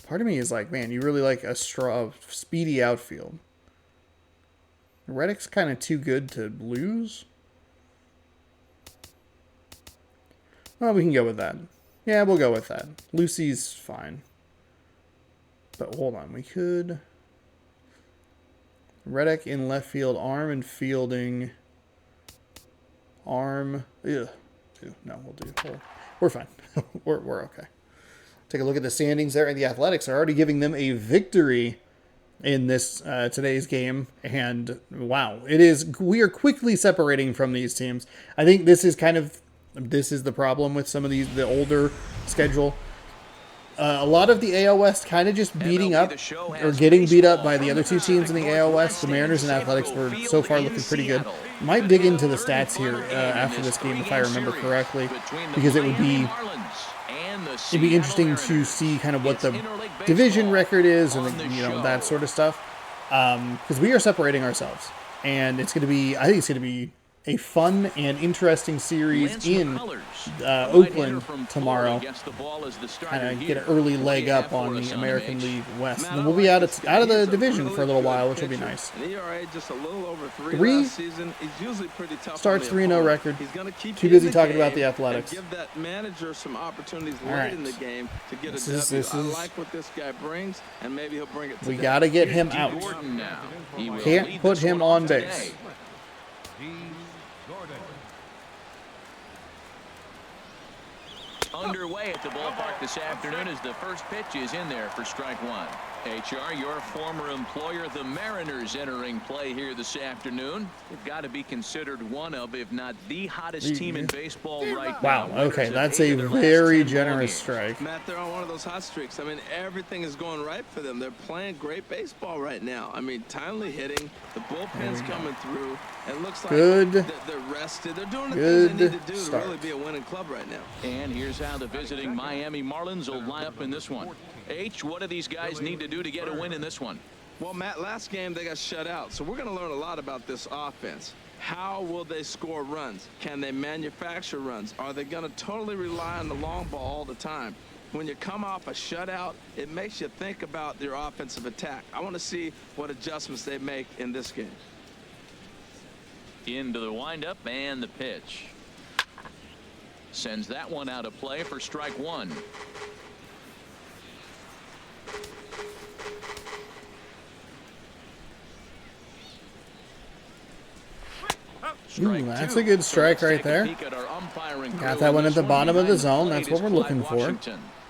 Part of me is like, man, you really like a speedy outfield. Reddick's kind of too good to lose. Well, we can go with that. Yeah, we'll go with that. Lucy's fine. But hold on, we could... Reddick in left field, arm and fielding. Arm. Ugh. No, we'll do. We're fine. we're okay. Take a look at the standings there, and the Athletics are already giving them a victory in this today's game. And wow, we are quickly separating from these teams. I think this is the problem with some of the older schedule. A lot of the AL West kind of just beating up or getting beat up by the other two teams in the AL West. The Mariners and Athletics were so far looking pretty good. Might dig into the stats here after this game if I remember correctly, because it'd be interesting to see kind of what the division record is and that sort of stuff. Because we are separating ourselves, and I think it's going to be a fun and interesting series in Oakland tomorrow. Kind of get an early leg up on the American League West, and we'll be out of the division for a little while, which will be nice. 3 starts, 3-0 record. Too busy talking about the Athletics. Give that manager some opportunities late in the game to get a W. I like what this guy brings, and maybe he'll bring it. We got to get him out. Can't put him on base. Underway at the ballpark this afternoon as the first pitch is in there for strike one. HR, your former employer, the Mariners, entering play here this afternoon. They've got to be considered one of, if not the hottest team in baseball right now. Wow, okay, that's a very generous strike. Matt, they're on one of those hot streaks. I mean, everything is going right for them. They're playing great baseball right now. I mean, timely hitting, the bullpen's coming through. It looks like they're rested. They're doing the things they need to do to really be a winning club right now. And here's how the visiting Miami Marlins will line up in this one. H, what do these guys need to do to get a win in this one? Well, Matt, last game they got shut out, so we're going to learn a lot about this offense. How will they score runs? Can they manufacture runs? Are they going to totally rely on the long ball all the time? When you come off a shutout, it makes you think about their offensive attack. I want to see what adjustments they make in this game. Into the windup and the pitch. Sends that one out of play for strike one. Ooh, that's a good strike right there. Got that one at the bottom of the zone. That's what we're looking for.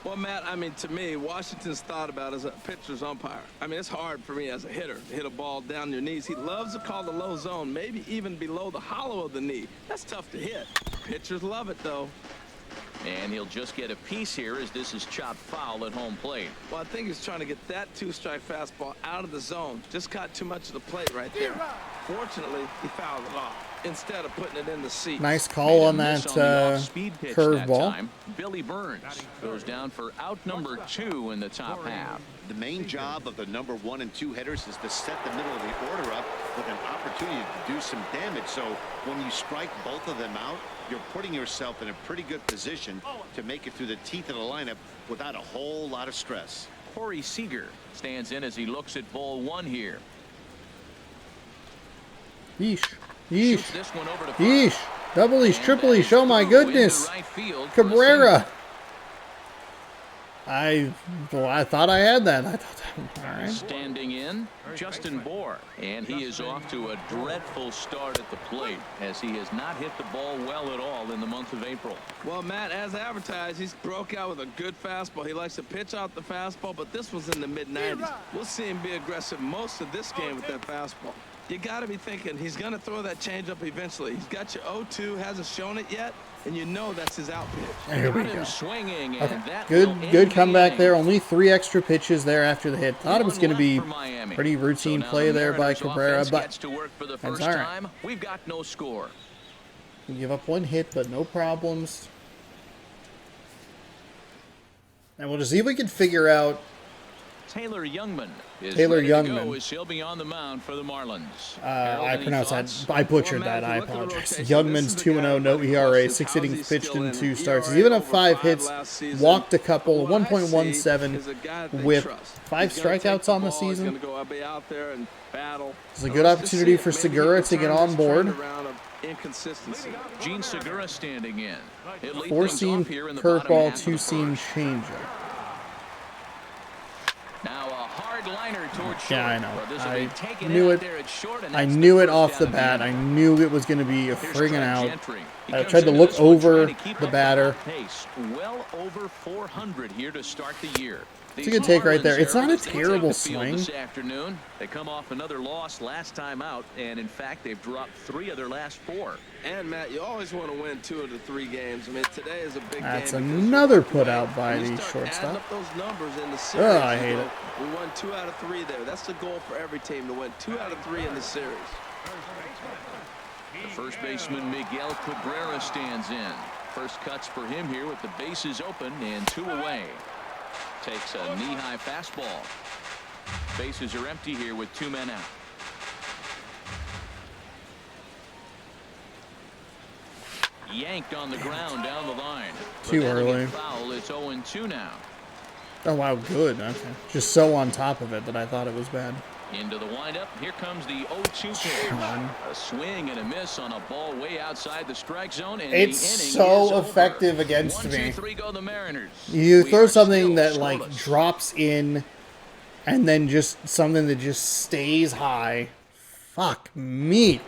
Well, Matt, I mean, to me, Washington's thought about as a pitcher's umpire. I mean, it's hard for me as a hitter to hit a ball down your knees. He loves to call the low zone, maybe even below the hollow of the knee. That's tough to hit. Pitchers love it, though. And he'll just get a piece here as this is chopped foul at home plate. Well, I think he's trying to get that two-strike fastball out of the zone. Just caught too much of the plate right there. Fortunately, he fouled it off instead of putting it in the seat. Nice call on that curveball. Billy Burns goes down for out number 2 in the top half. The main job of the number 1 and 2 hitters is to set the middle of the order up with an opportunity to do some damage. So when you strike both of them out, you're putting yourself in a pretty good position to make it through the teeth of the lineup without a whole lot of stress. Corey Seager stands in as he looks at ball 1 here. Yeesh. Yeesh. Yeesh. Double-eesh, triple-eesh. Oh, my goodness. Cabrera. I thought I had that. I thought that. All right. Standing in, Justin Bohr. And he is off to a dreadful start at the plate as he has not hit the ball well at all in the month of April. Well, Matt, as advertised, he's broke out with a good fastball. He likes to pitch out the fastball, but this was in the mid-90s. We'll see him be aggressive most of this game with that fastball. You got to be thinking he's going to throw that changeup eventually. He's got you 0-2, hasn't shown it yet, and you know that's his out pitch. There we go. Swinging, okay. And that Good comeback there. Only 3 extra pitches there after the hit. Thought it was going to be pretty routine play there by Cabrera, but to work for the that's first all right. time. We've got no score. We give up 1 hit, but no problems. And we'll just see if we can figure out. Taylor Youngman is Taylor ready to Youngman. go as he'll be on the mound for the Marlins. I pronounced that. I butchered that. I apologize. Youngman's 2-0, no ERA, 6 innings pitched in 2 starts. He's even up 5 hits, walked a couple, 1.17 with 5 strikeouts on the season. It's a good opportunity for Segura to get on board. Gene Segura standing in. 4-seam curveball, 2-seam changeup. Now a hard liner towards short. Yeah, I know. Well, I knew it. I knew it off the bat. I knew it was going to be a friggin' out. I tried to look over the batter. Well over 400 here to start the year. It's a good take right there. It's not a terrible swing. This afternoon. They come off another loss last time out, and in fact, they've dropped 3 of their last 4. And Matt, you always want to win 2 of the 3 games. I mean, today is a big game. That's another put out by the shortstop. Up those numbers in the series, I hate it. We won 2 out of 3 there. That's the goal for every team, to win 2 out of 3 in the series. The first baseman Miguel Cabrera stands in. First cuts for him here with the bases open and 2 away. Takes a knee-high fastball. Bases are empty here with 2 men out. Yanked on the ground down the line. Too early. Foul. It's 0-2 now. Oh, wow, good. Okay. Just so on top of it that I thought it was bad. Into the windup. Here comes the 0-2 pitch. A swing and a miss on a ball way outside the strike zone. And it's so effective against me. 1-2-3 go the Mariners. You throw something that like drops in and then just something that just stays high. Fuck me.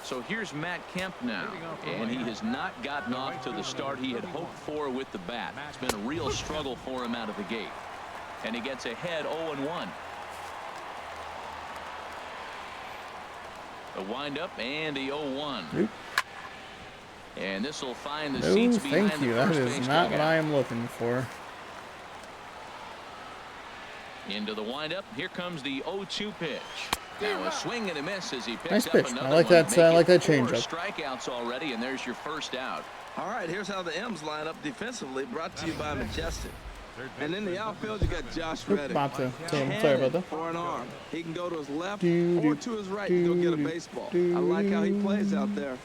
So here's Matt Kemp now, and he has not gotten off to the start he had hoped for with the bat. It's been a real struggle for him out of the gate. And he gets ahead 0-1. A windup and the 0-1. Nope. And this will find the seats behind thank you. the first That base is not dugout. what I am looking for. Into the windup. Here comes the 0-2 pitch. Now a swing and a miss as he picks Nice up pitch. another I like one. that. I like that 4 changeup. strikeouts already, and there's your first out. All right, here's how the M's line up defensively, brought to you by Majestic. And in the outfield, you got Josh Reddick. Sorry about that. For an arm. He can go to his left or to his right to go get a baseball. I like how he plays out there.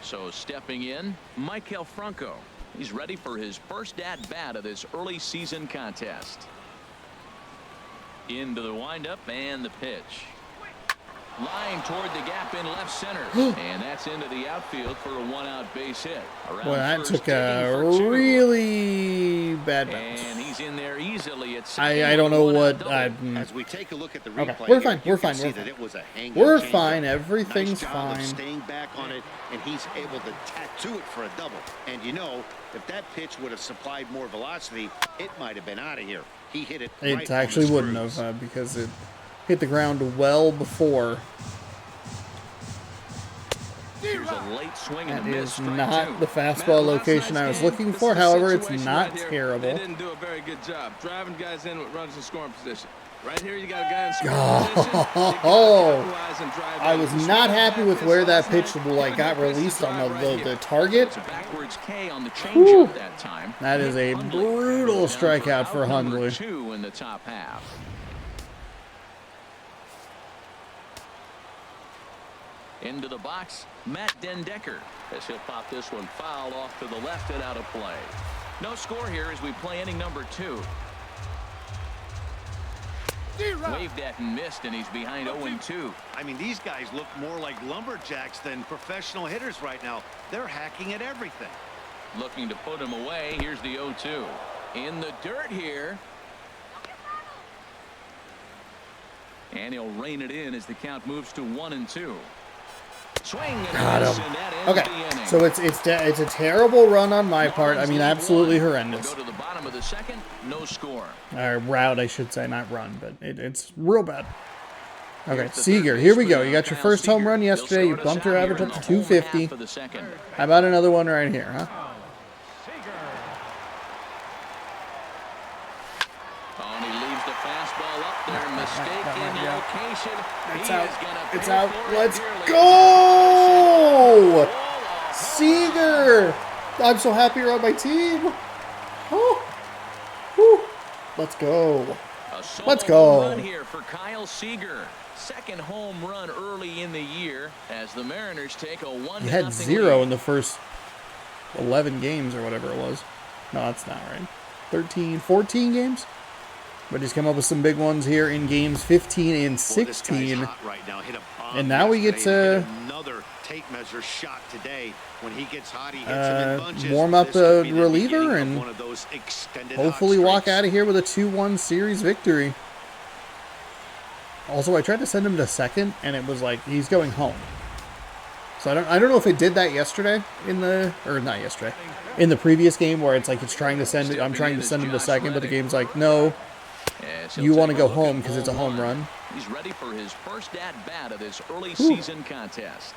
So stepping in, Maikel Franco. He's ready for his first at-bat of this early season contest. Into the windup and the pitch. Line toward the gap in left center. And that's into the outfield for a 1-out base hit. Well, that took a really bad bounce. And he's in there easily at I don't know what As we take a look at the replay, okay, we're fine. We're fine. Everything's fine. Staying back on it, and he's able to tattoo it for a double. And you know, if that pitch would have supplied more velocity, it might have been out of here. He hit it. It actually wouldn't have because it hit the ground well before. Here's a late swing and That a miss. is not the fastball location I was looking for. However, it's not terrible. They didn't do a very good job driving guys in with runners in scoring position. Right here, you got a guy in scoring position. I was not happy with where that pitch got released on the target. It's a backwards K on the changeup that time. That is a brutal strikeout for Hundley. 2 in the top half. Into the box, Matt Dendecker. As he'll pop this one foul off to the left and out of play. No score here as we play inning number 2. Waved at and missed, and he's behind 0-2. I mean, these guys look more like lumberjacks than professional hitters right now. They're hacking at everything. Looking to put him away. Here's the 0-2. In the dirt here. And he'll rein it in as the count moves to 1-2. Swing and miss, and that ends the inning. So it's a terrible run on my part. I mean, absolutely horrendous. We'll go to the bottom of the second. No score. Route, I should say, not run, but it's real bad. Okay, Seager, here we go. You got your first home run yesterday. You bumped your average up to 250. How about another one right here, huh? Oh, and he leaves the fastball up there. Mistake in location. It's out. It's out. Let's go! Seager! I'm so happy you're on my team. Oh. Whew. Let's go. Let's go. Run here for Kyle Seager. Second home run early in the year as the Mariners take a 1-0 He had 0 in the first 11 games or whatever it was. No, that's not right. 14 games? But he's come up with some big ones here in games 15 and 16. And now we get to another tape measure shot today. When he gets hot, he hits him in bunches. Warm up the reliever and hopefully walk out of here with a 2-1 series victory. Also, I tried to send him to second, and it was like he's going home. So I don't know if it did that yesterday in the in the previous game where it's like I'm trying to send him to second, but the game's like, no, you want to go home because it's a home run. He's ready for his first at bat of this early season contest.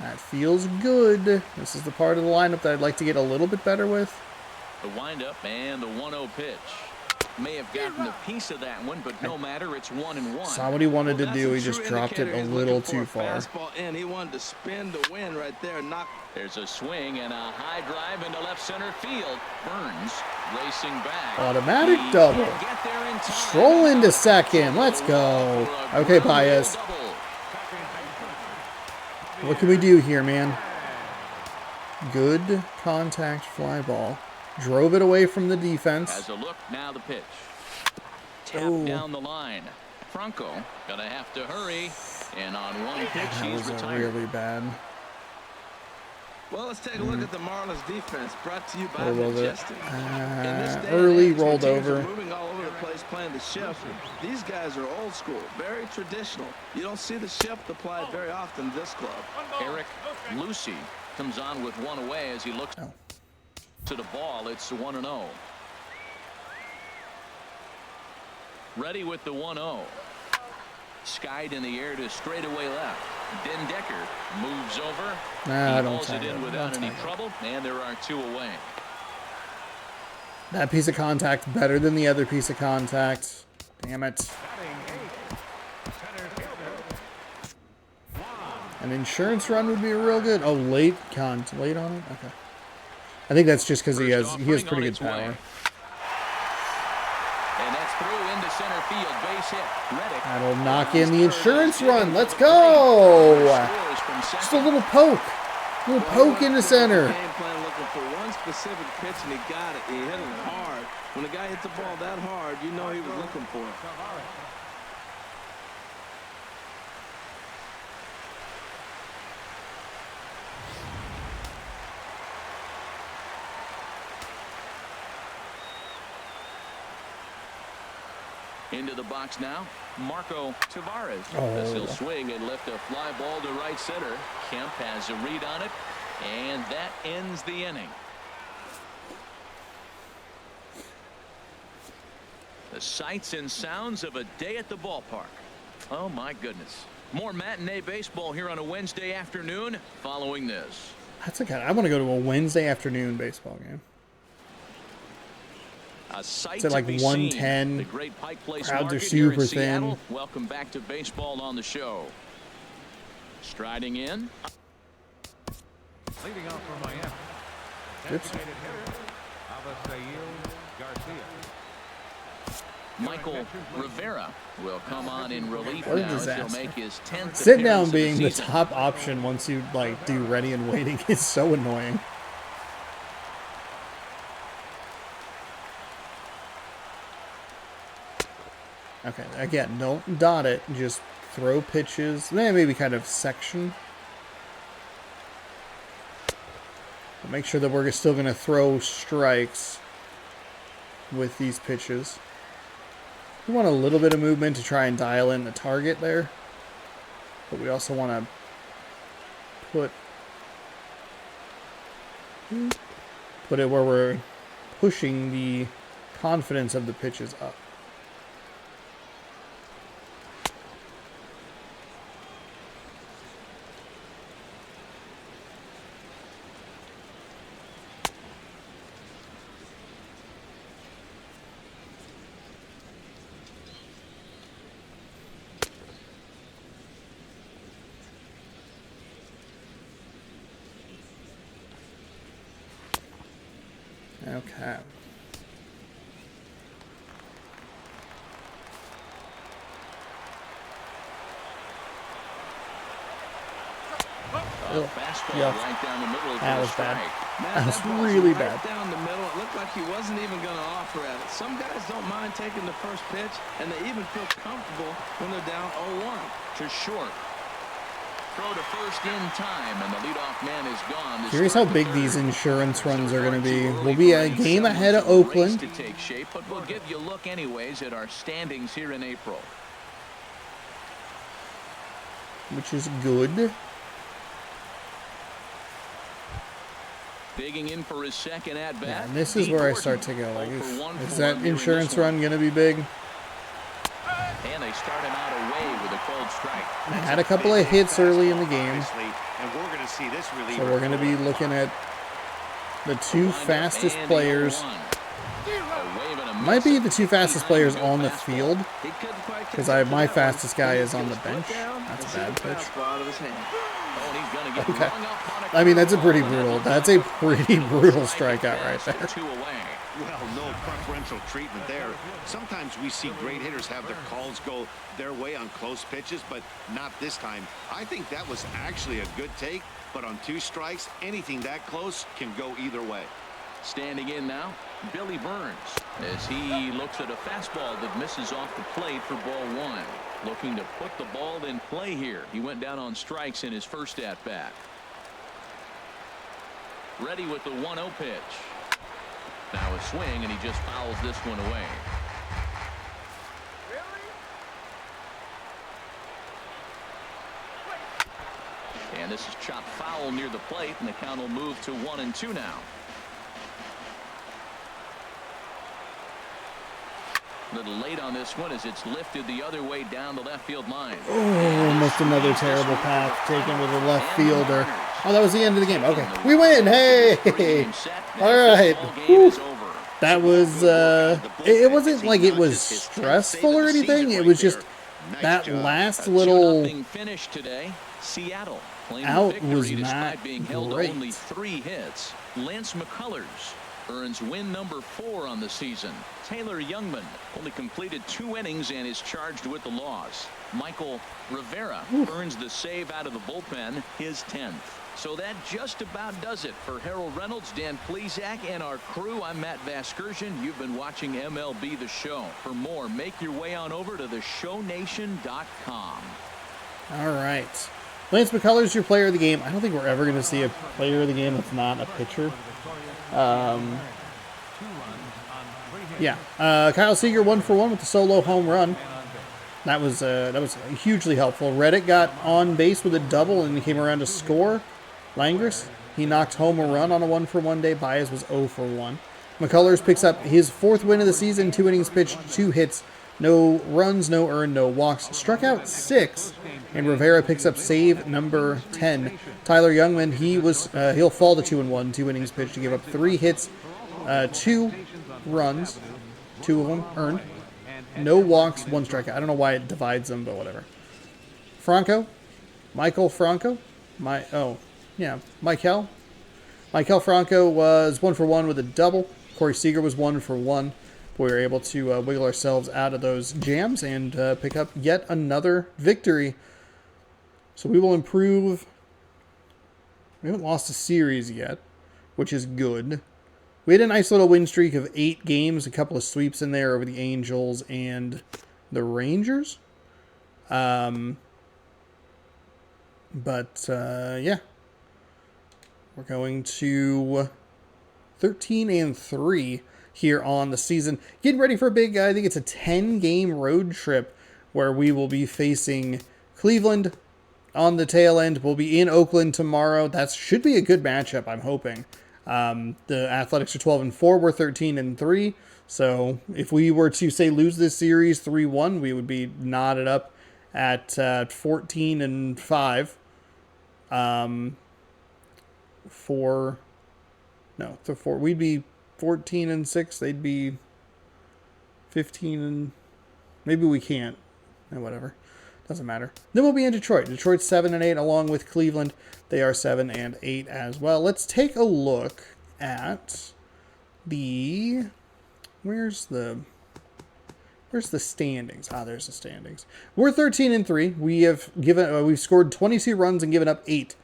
That feels good. This is the part of the lineup that I'd like to get a little bit better with. The windup and the 1-0 pitch. May have gotten a piece of that one, but no matter, it's 1-1. Saw what he wanted to do. He just dropped it a little too far. And he wanted to spin to win right there. There's a swing and a high drive into left center field. Burns racing back. Automatic double. Stroll into second. Let's go. Okay, Paez. What can we do here, man? Good contact fly ball. Drove it away from the defense. As a look, now the pitch. Tap down the line. Franco gonna have to hurry. And on one pitch, he's retired. Really bad. Well, let's take a look at the Marlins defense. Brought to you by Majestic. Early rolled over. Moving all over the place, playing the shift. These guys are old school, very traditional. You don't see the shift applied very often in this club. Eric Lucy comes on with one away as he looks to the ball. It's 1-0. Ready with the 1-0. Skied in the air to straightaway left. Den Decker moves over. He hauls it in without any trouble, and there are 2 away. That piece of contact better than the other piece of contact. Damn it. An insurance run would be real good. Oh, late on it? Okay. I think that's just because he has pretty good power. And that's through into center field, base hit. That'll knock in the insurance run. Let's go. Just a little poke. A little poke into center. Game plan looking for one specific pitch, and he got it. He hit it hard. When the guy hits the ball that hard, you know he was looking for it. Into the box now, Marco Tavares. As he'll swing and lift a fly ball to right center. Kemp has a read on it, and that ends the inning. The sights and sounds of a day at the ballpark. Oh, my goodness. More matinee baseball here on a Wednesday afternoon following this. That's okay. I want to go to a Wednesday afternoon baseball game. It's at like 110. The great Pike Place Crowds Market are super in thin. Seattle. Welcome back to baseball on the show. Striding in. Leading off for Miami. Oops. Michael Rivera will come on in relief What a now as he'll disaster. make his 10th Sit appearance down of the being the season. top option once you like do ready and waiting is so annoying. Okay, again, don't dot it. Just throw pitches. Maybe kind of section. But make sure that we're still going to throw strikes with these pitches. We want a little bit of movement to try and dial in the target there. But we also want to put it where we're pushing the confidence of the pitches up. Okay. Fastball Yuck. right down the middle. That was bad. Man, That was ball really right bad. down the middle. It looked like he wasn't even going to offer at it. Some guys don't mind taking the first pitch, and they even feel comfortable when they're down 0-1. To short. Throw to first in time, and the leadoff man is gone. Curious how big these insurance runs are going to be. We'll be a game ahead of Oakland. To take shape, but we'll give you a look anyways at our standings here in April. Which is good. Digging in for his second at bat. Yeah, and this is where I start to go. Like, is that insurance run going to be big? And they start him out away with a cold strike. I had a couple of hits early in the game. And we're going to see this really. So we're going to be looking at the two fastest players. Might be the two fastest players on the field. Because my fastest guy is on the bench. That's a bad pitch. Okay. I mean, that's a pretty brutal strikeout right there. Well, no preferential treatment there. Sometimes we see great hitters have their calls go their way on close pitches, but not this time. I think that was actually a good take, but on 2 strikes, anything that close can go either way. Standing in now, Billy Burns, as he looks at a fastball that misses off the plate for ball 1. Looking to put the ball in play here. He went down on strikes in his first at-bat. Ready with the 1-0 pitch. Now a swing, and he just fouls this one away. And this is chopped foul near the plate, and the count will move to 1-2 now. A little late on this one as it's lifted the other way down the left field line. Oh, almost another terrible path taken with a left fielder. Oh, that was the end of the game. Okay, we win. Hey, all right. Whew. That was. It wasn't like it was stressful or anything. It was just that last little finish today. Seattle out was not being held to great. only 3 hits. Lance McCullers earns win number 4 on the season. Taylor Youngman only completed 2 innings and is charged with the loss. Michael Rivera earns the save out of the bullpen, his 10th. So that just about does it for Harold Reynolds, Dan Plesac, and our crew. I'm Matt Vasgersian. You've been watching MLB The Show. For more, make your way on over to theshownation.com. All right. Lance McCullers, your player of the game. I don't think we're ever going to see a player of the game that's not a pitcher. Yeah. Kyle Seager 1-for-1 with the solo home run. That was hugely helpful. Reddick got on base with a double and came around to score. Langris, he knocked home a run on a 1-for-1 day. Baez was 0-for-1. McCullers picks up his 4th win of the season. 2 innings pitched, 2 hits, no runs, no earned, no walks. Struck out 6. And Rivera picks up save number 10. Tyler Youngman, he'll fall to 2-1. 2 innings pitched to give up 3 hits, 2 runs, 2 of them earned. No walks, 1 strikeout. I don't know why it divides them, but whatever. Michael Franco. Michael Franco was 1-for-1 with a double. Corey Seager was 1-for-1. We were able to wiggle ourselves out of those jams and pick up yet another victory. So we will improve. We haven't lost a series yet, which is good. We had a nice little win streak of 8 games, a couple of sweeps in there over the Angels and the Rangers. Yeah. We're going to 13-3 here on the season. Getting ready for a big, I think it's a 10-game road trip where we will be facing Cleveland on the tail end. We'll be in Oakland tomorrow. That should be a good matchup, I'm hoping. The Athletics are 12-4. We're 13-3. So if we were to, say, lose this series 3-1, we would be knotted up at 14-5. We'd be 14-6. They'd be 15 and maybe we can't. Whatever. Doesn't matter. Then we'll be in Detroit. Detroit's 7-8 along with Cleveland. They are 7-8 as well. Let's take a look at the where's the standings? There's the standings. We're 13-3. We've scored 22 runs and given up 8.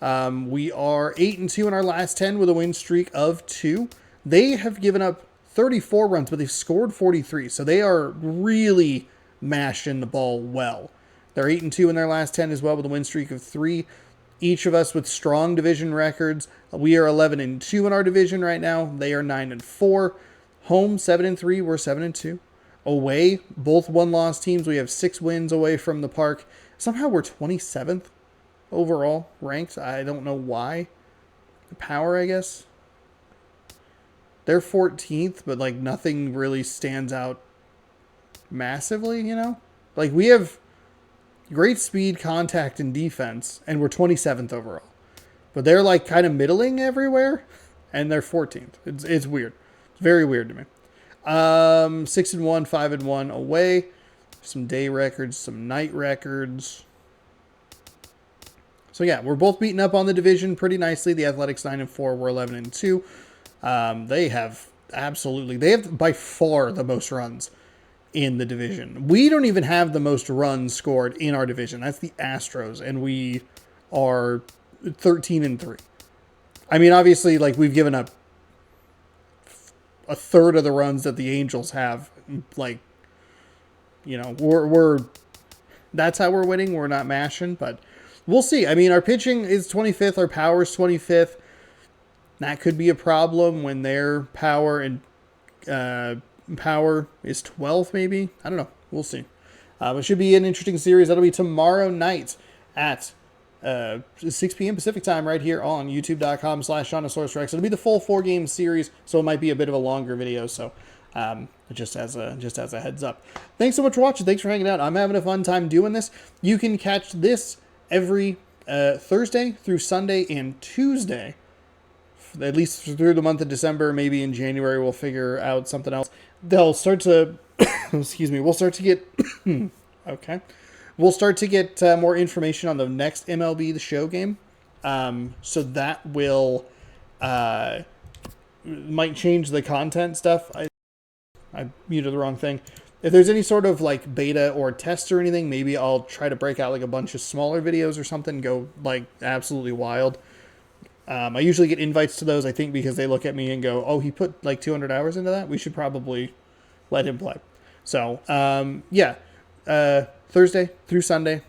We are 8-2 in our last 10 with a win streak of 2. They have given up 34 runs, but they've scored 43. So they are really mashing the ball well. They're 8-2 in their last 10 as well with a win streak of 3. Each of us with strong division records. We are 11-2 in our division right now. They are 9-4. Home 7-3. We're 7-2. Away, both one-loss teams. We have 6 wins away from the park. Somehow we're 27th overall ranked. I don't know why. Power, I guess. They're 14th, but like nothing really stands out massively, you know? Like we have great speed, contact, and defense, and we're 27th overall. But they're like kind of middling everywhere, and they're 14th. It's weird. It's very weird to me. 6-1, 5-1 away. Some day records, some night records. So yeah, we're both beating up on the division pretty nicely. The Athletics 9-4, we're 11-2. They have by far the most runs in the division. We don't even have the most runs scored in our division. That's the Astros, and we are 13-3. I mean, obviously, like we've given up a third of the runs that the Angels have. Like, you know, we're that's how we're winning. We're not mashing, but we'll see. I mean, our pitching is 25th. Our power is 25th. That could be a problem when their power and power is 12th, maybe. I don't know. We'll see. It should be an interesting series. That'll be tomorrow night at 6 p.m. Pacific time right here on youtube.com/Shaunosaurus Rex. It'll be the full 4-game series, so it might be a bit of a longer video. So just as a heads up. Thanks so much for watching. Thanks for hanging out. I'm having a fun time doing this. You can catch this every Thursday through Sunday and Tuesday, at least through the month of December. Maybe in January we'll figure out something else. They'll start to, excuse me, we'll start to get, okay. We'll start to get more information on the next MLB The Show game. So that will, might change the content stuff. I muted the wrong thing. If there's any sort of like beta or test or anything, maybe I'll try to break out like a bunch of smaller videos or something, go like absolutely wild. I usually get invites to those, I think, because they look at me and go, oh, he put like 200 hours into that. We should probably let him play. So, yeah, Thursday through Sunday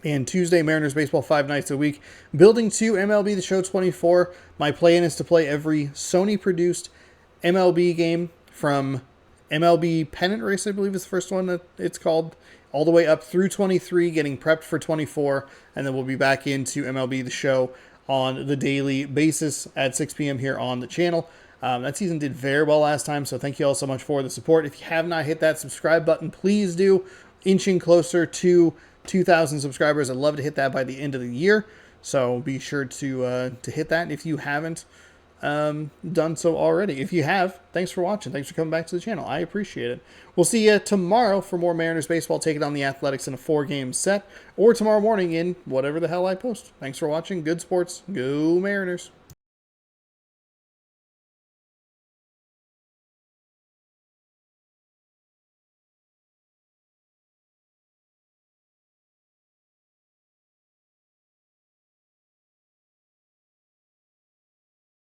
and Tuesday, Mariners baseball 5 nights a week. Building to MLB The Show 24. My plan is to play every Sony-produced MLB game from MLB Pennant Race, I believe is the first one that it's called, all the way up through 23, getting prepped for 24, and then we'll be back into MLB The Show on the daily basis at 6 p.m. here on the channel. That season did very well last time, so thank you all so much for the support. If you have not hit that subscribe button, please do. Inching closer to 2,000 subscribers. I'd love to hit that by the end of the year, so be sure to hit that if you haven't done so already. If you have, thanks for watching. Thanks for coming back to the channel. I appreciate it. We'll see you tomorrow for more Mariners baseball, taking on the Athletics in a 4-game set, or tomorrow morning in whatever the hell I post. Thanks for watching. Good sports. Go Mariners.